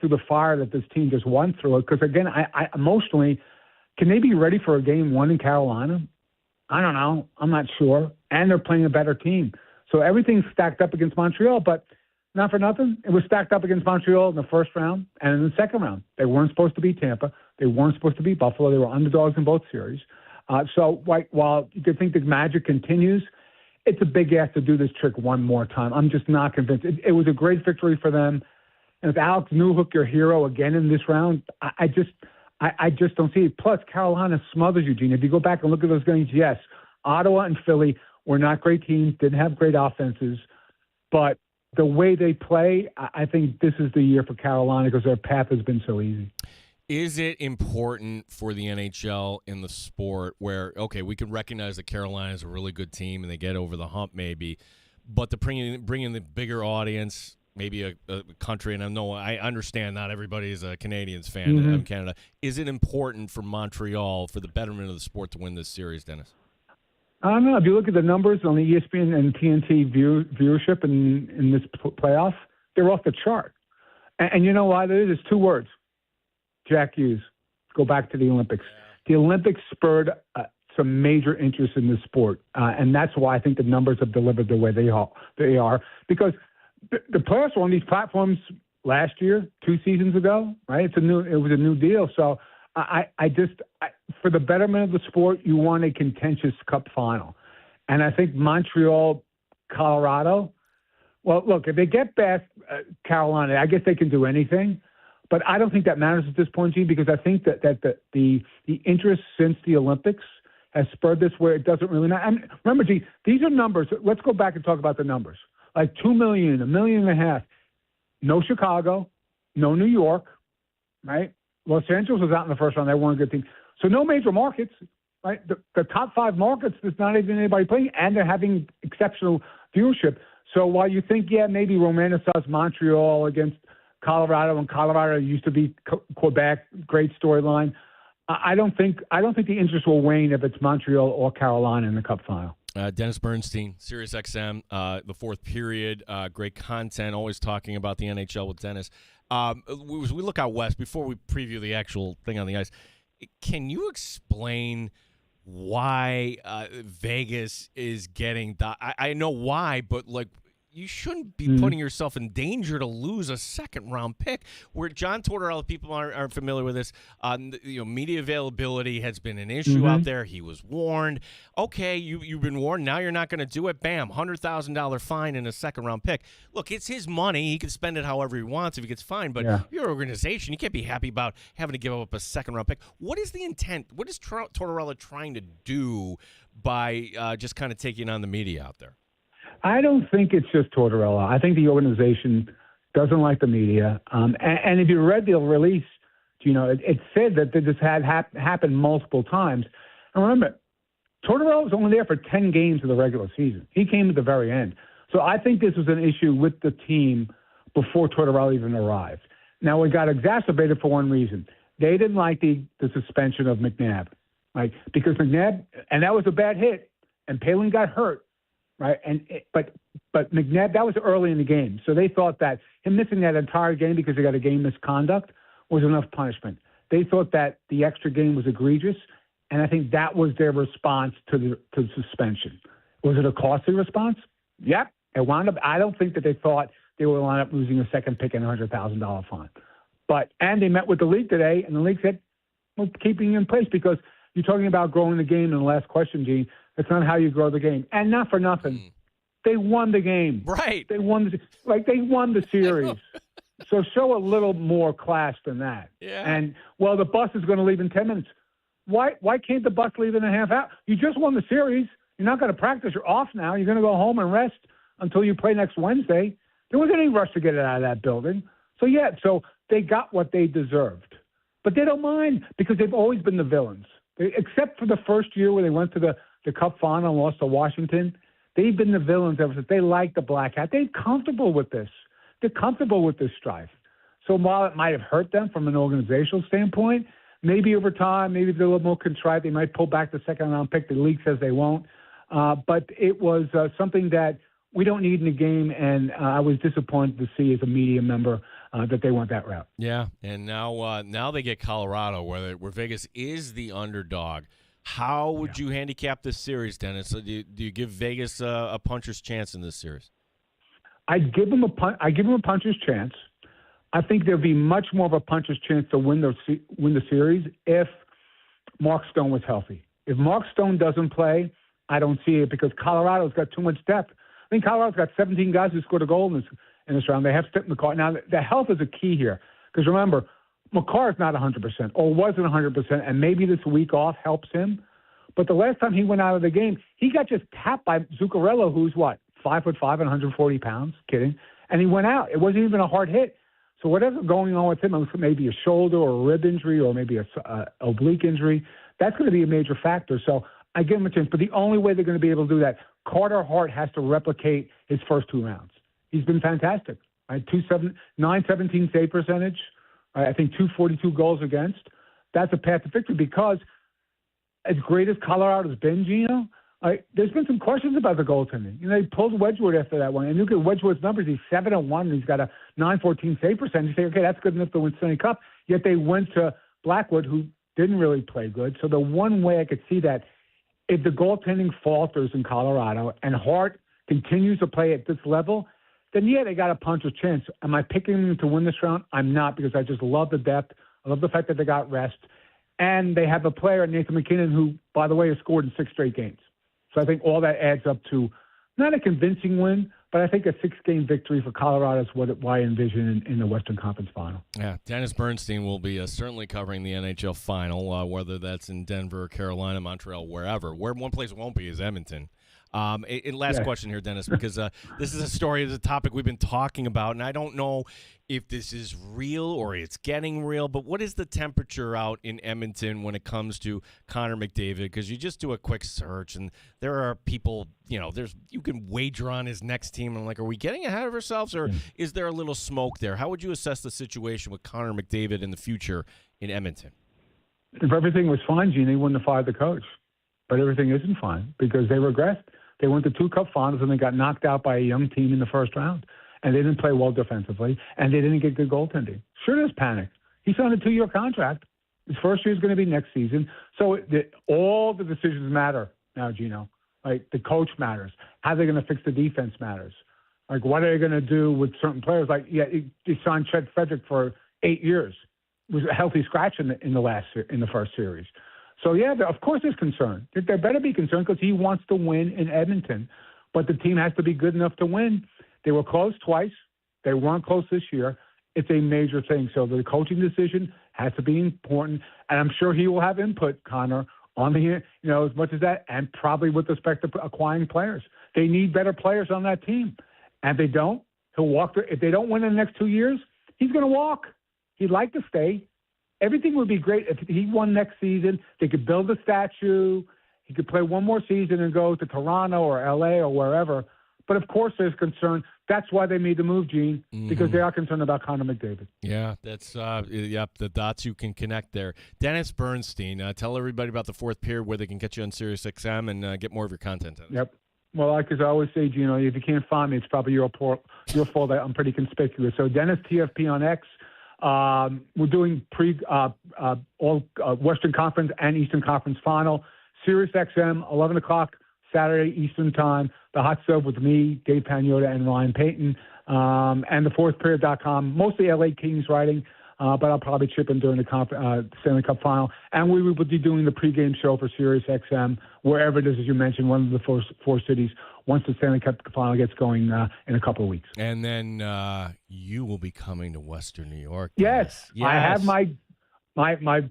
through the fire that this team just went through it. Because again, I emotionally, can they be ready for a game 1 in Carolina? I don't know. I'm not sure. And they're playing a better team. So everything's stacked up against Montreal, but not for nothing. It was stacked up against Montreal in the first round and in the second round. They weren't supposed to beat Tampa. They weren't supposed to beat Buffalo. They were underdogs in both series. While you could think the magic continues, it's a big ask to do this trick one more time. I'm just not convinced. It was a great victory for them. And if Alex Newhook, your hero again in this round, I just don't see it. Plus, Carolina smothers Eugene. If you go back and look at those games, yes, Ottawa and Philly were not great teams, didn't have great offenses, but the way they play, I think this is the year for Carolina because their path has been so easy. Is it important for the NHL in the sport where, okay, we can recognize that Carolina is a really good team and they get over the hump maybe, but to bring in the bigger audience, maybe a country, and I understand not everybody is a Canadiens fan in Canada. Is it important for Montreal, for the betterment of the sport, to win this series, Dennis? I don't know. If you look at the numbers on the ESPN and TNT viewership in this playoff, they're off the chart. And you know why that is? It's two words. Jack Hughes. Go back to the Olympics. The Olympics spurred some major interest in this sport, and that's why I think the numbers have delivered the way they are. Because the playoffs were on these platforms last year, 2 seasons ago, right? It was a new deal. So I for the betterment of the sport, you want a contentious Cup final, and I think Montreal, Colorado. Well, look, if they get past Carolina, I guess they can do anything. But I don't think that matters at this point, Gene, because I think that the interest since the Olympics has spurred this where it doesn't really matter. And remember, Gene, these are numbers. Let's go back and talk about the numbers. Like 2 million, 1.5 million. No Chicago, no New York, right? Los Angeles was out in the first round. They weren't a good team. So no major markets, right? The top 5 markets, there's not even anybody playing, and they're having exceptional viewership. So while you think, yeah, maybe romanticize Montreal against Colorado, and Colorado used to be Quebec, great storyline. I don't think the interest will wane if it's Montreal or Carolina in the Cup final. Dennis Bernstein, SiriusXM, the fourth period, great content, always talking about the NHL with Dennis. We look out west, before we preview the actual thing on the ice, can you explain why Vegas is getting I know why, but like, you shouldn't be putting yourself in danger to lose a second-round pick. Where John Tortorella, people aren't familiar with this, media availability has been an issue out there. He was warned. Okay, you've been warned. Now you're not going to do it. Bam, $100,000 fine and a second-round pick. Look, it's his money. He can spend it however he wants if he gets fined. But your organization, you can't be happy about having to give up a second-round pick. What is the intent? What is Tortorella trying to do by just kind of taking on the media out there? I don't think it's just Tortorella. I think the organization doesn't like the media. And if you read the release, it said that this had happened multiple times. And remember, Tortorella was only there for 10 games of the regular season. He came at the very end. So I think this was an issue with the team before Tortorella even arrived. Now, it got exacerbated for one reason. They didn't like the suspension of McNabb, right? Because McNabb, and that was a bad hit, and Palin got hurt. Right, but McNabb, that was early in the game, so they thought that him missing that entire game because he got a game misconduct was enough punishment. They thought that the extra game was egregious, and I think that was their response to the suspension. Was it a costly response? Yep. It wound up. I don't think that they thought they would wind up losing a second pick and $100,000 fine. And they met with the league today, and the league said, "We're keeping you in place because you're talking about growing the game." In the last question, Gene. It's not how you grow the game. And not for nothing. They won the game. Right. They won the series. So show a little more class than that. Yeah. And, the bus is going to leave in 10 minutes. Why can't the bus leave in a half hour? You just won the series. You're not going to practice. You're off now. You're going to go home and rest until you play next Wednesday. There wasn't any rush to get it out of that building. So they got what they deserved. But they don't mind because they've always been the villains. Except for the first year where they went to the Cup final and lost to Washington, they've been the villains ever since. They like the black hat. They're comfortable with this. They're comfortable with this strife. So while it might have hurt them from an organizational standpoint, maybe over time, maybe if they're a little more contrite, they might pull back the second-round pick. The league says they won't. But it was something that we don't need in the game, and I was disappointed to see as a media member that they went that route. Yeah, and now they get Colorado, where Vegas is the underdog. How would you handicap this series, Dennis? Do you give Vegas a puncher's chance in this series? I give them a puncher's chance. I think there'd be much more of a puncher's chance to win the series if Mark Stone was healthy. If Mark Stone doesn't play, I don't see it because Colorado's got too much depth. I think Colorado's got 17 guys who scored a goal in this round. They have Stick McCarr. Now, the health is a key here because remember, McCarr is not 100% or wasn't 100%, and maybe this week off helps him. But the last time he went out of the game, he got just tapped by Zuccarello, who's 5'5" and 140 pounds. Kidding. And he went out. It wasn't even a hard hit. So whatever's going on with him, maybe a shoulder or a rib injury or maybe a oblique injury, that's going to be a major factor. So I give him a chance. But the only way they're going to be able to do that, Carter Hart has to replicate his first 2 rounds. He's been fantastic. Right? 917 save percentage. I think 242 goals against. That's a path to victory because as great as Colorado's been, Gino, there's been some questions about the goaltending. They pulled Wedgwood after that one. And look at Wedgwood's numbers. He's 7-1, and he's got a 914 save percentage. You say, okay, that's good enough to win Stanley Cup. Yet they went to Blackwood, who didn't really play good. So the one way I could see that, if the goaltending falters in Colorado and Hart continues to play at this level, then, yeah, they got a puncher's chance. Am I picking them to win this round? I'm not, because I just love the depth. I love the fact that they got rest. And they have a player, Nathan McKinnon, who, by the way, has scored in 6 straight games. So I think all that adds up to not a convincing win, but I think a 6-game victory for Colorado is what I envision in the Western Conference Final. Yeah, Dennis Bernstein will be certainly covering the NHL Final, whether that's in Denver, Carolina, Montreal, wherever. Where one place won't be is Edmonton. Last question here, Dennis, because this is a story, is a topic we've been talking about, and I don't know if this is real or it's getting real, but what is the temperature out in Edmonton when it comes to Connor McDavid? Because you just do a quick search, and there are people, you can wager on his next team, and I'm like, are we getting ahead of ourselves, or is there a little smoke there? How would you assess the situation with Connor McDavid in the future in Edmonton? If everything was fine, Gene, they wouldn't have fired the coach. But everything isn't fine because they regressed. They went to 2 Cup finals, and they got knocked out by a young team in the first round. And they didn't play well defensively, and they didn't get good goaltending. Sure, there's panic. He signed a 2-year contract. His first year is going to be next season. So all the decisions matter now, Gino. Like, the coach matters. How they're going to fix the defense matters. Like, what are they going to do with certain players? Like, they signed Chet Frederick for 8 years. It was a healthy scratch in the first series. So, yeah, of course there's concern. There better be concern because he wants to win in Edmonton. But the team has to be good enough to win. They were close twice. They weren't close this year. It's a major thing. So the coaching decision has to be important. And I'm sure he will have input, Connor, on as much as that, and probably with respect to acquiring players. They need better players on that team. And if they don't, he'll walk. If they don't win in the next 2 years, he's going to walk. He'd like to stay. Everything would be great if he won next season. They could build a statue. He could play one more season and go to Toronto or L.A. or wherever. But, of course, there's concern. That's why they made the move, Gene, because they are concerned about Connor McDavid. Yeah, that's the dots you can connect there. Dennis Bernstein, tell everybody about the fourth period where they can get you on SiriusXM and get more of your content. Dennis. Yep. Well, like as I always say, Gino, if you can't find me, it's probably your fault that I'm pretty conspicuous. So Dennis TFP on X. We're doing all Western Conference and Eastern Conference final. SiriusXM, 11 o'clock Saturday Eastern Time. The Hot Stove with me, Dave Pagnotta, and Ryan Payton. And the fourthperiod.com, mostly LA Kings writing, but I'll probably chip in during the Stanley Cup final. And we will be doing the pregame show for SiriusXM, wherever it is, as you mentioned, one of the four cities, once the Stanley Cup final gets going in a couple of weeks. And then you will be coming to Western New York. Yes. I have my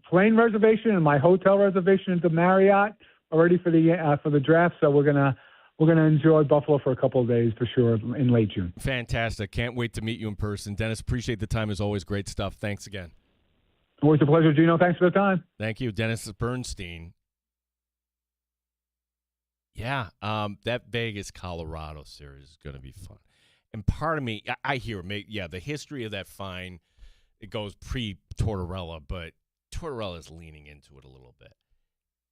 plane reservation and my hotel reservation at the Marriott already for the draft. So we're gonna enjoy Buffalo for a couple of days for sure in late June. Fantastic! Can't wait to meet you in person, Dennis. Appreciate the time as always. Great stuff. Thanks again. Always a pleasure, Gino. Thanks for the time. Thank you, Dennis Bernstein. Yeah, that Vegas-Colorado series is going to be fun. And part of me, I hear, the history of that fine, it goes pre-Tortorella, but Tortorella is leaning into it a little bit.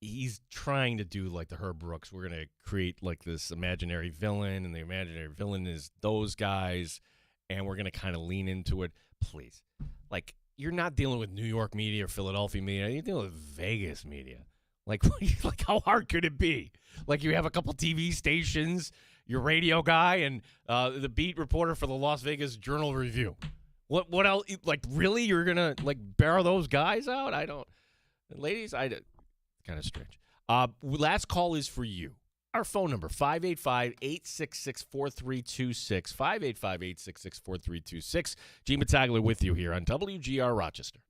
He's trying to do like the Herb Brooks. We're going to create like this imaginary villain, and the imaginary villain is those guys, and we're going to kind of lean into it. Please. Like, you're not dealing with New York media or Philadelphia media. You're dealing with Vegas media. Like how hard could it be? Like, you have a couple TV stations, your radio guy, and the beat reporter for the Las Vegas Journal-Review. What else? Like, really? You're going to, like, barrel those guys out? I don't. Ladies, kind of strange. Last call is for you. Our phone number, 585-866-4326, 585-866-4326. Gene Battaglia with you here on WGR Rochester.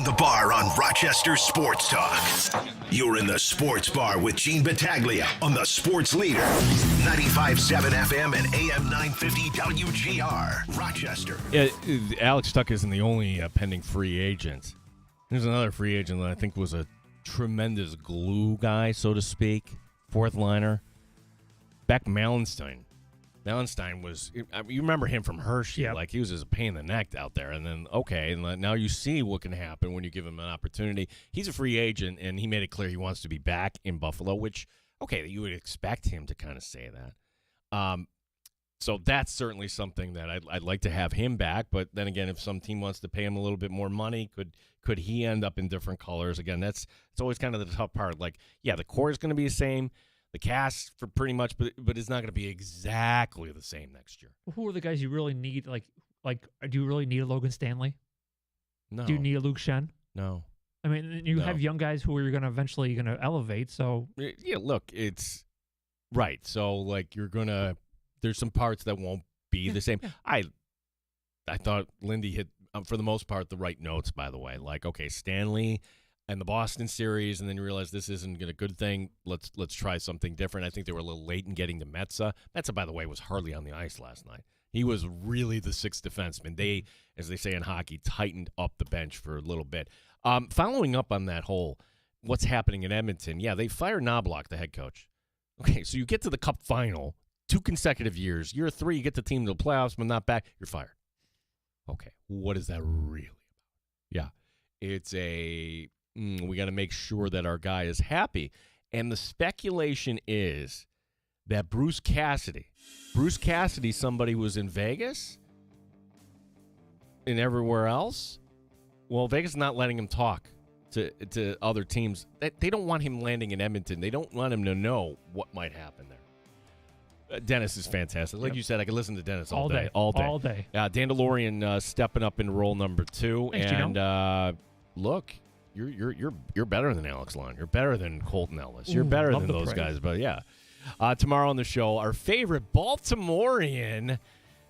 The bar on Rochester Sports Talk. You're in the Sports Bar with Gene Battaglia on the Sports Leader. 95.7 FM and AM 950 WGR, Rochester. Yeah, Alex Tuck isn't the only pending free agent. There's another free agent that I think was a tremendous glue guy, so to speak. Fourth liner. Beck Malenstein. Melenstein was, you remember him from Hershey. Yep. Like, he was just a pain in the neck out there. And then, okay, and now you see what can happen when you give him an opportunity. He's a free agent, and he made it clear he wants to be back in Buffalo, which, okay, you would expect him to kind of say that. So that's certainly something that I'd like to have him back. But then again, if some team wants to pay him a little bit more money, could he end up in different colors? Again, it's always kind of the tough part. Like, yeah, the core is going to be the same. The cast for pretty much, but it's not going to be exactly the same next year. Who are the guys you really need? Like, do you really need a Logan Stanley? No. Do you need a Luke Shen? No. I mean, you have young guys who are eventually going to elevate. So yeah, look, it's right. So like there's some parts that won't be the same. I thought Lindy hit for the most part the right notes. By the way, like, okay, Stanley and the Boston series, and then you realize this isn't a good thing. Let's try something different. I think they were a little late in getting to Metsa. Metsa, by the way, was hardly on the ice last night. He was really the sixth defenseman. They, as they say in hockey, tightened up the bench for a little bit. Following up on that whole what's happening in Edmonton, yeah, they fired Knobloch, the head coach. Okay, so you get to the Cup final 2 consecutive years. Year 3, you get the team to the playoffs, but not back. You're fired. Okay, what is that really about? Yeah, it's we got to make sure that our guy is happy. And the speculation is that Bruce Cassidy, somebody who was in Vegas and everywhere else. Well, Vegas is not letting him talk to other teams. They don't want him landing in Edmonton. They don't want him to know what might happen there. Dennis is fantastic. Like you said, I could listen to Dennis all day. All day. Dandelion stepping up in role number 2. Thanks, and Gino. Look, you're better than Alex Lyon. You're better than Colton Ellis. You're better than those guys. But yeah, tomorrow on the show, our favorite Baltimorean.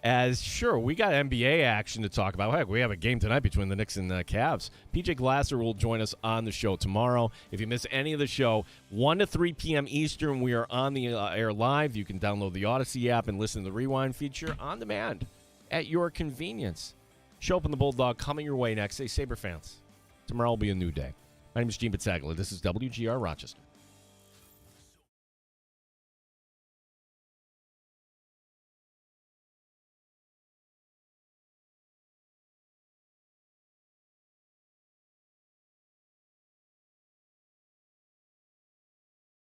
As sure, we got NBA action to talk about. Heck, we have a game tonight between the Knicks and the Cavs. PJ Glasser will join us on the show tomorrow. If you miss any of the show, 1 to 3 p.m. Eastern, we are on the air live. You can download the Odyssey app and listen to the Rewind feature on demand at your convenience. Show up in the Bulldog coming your way next. Say, Sabre fans, tomorrow will be a new day. My name is Gene Battaglia. This is WGR Rochester.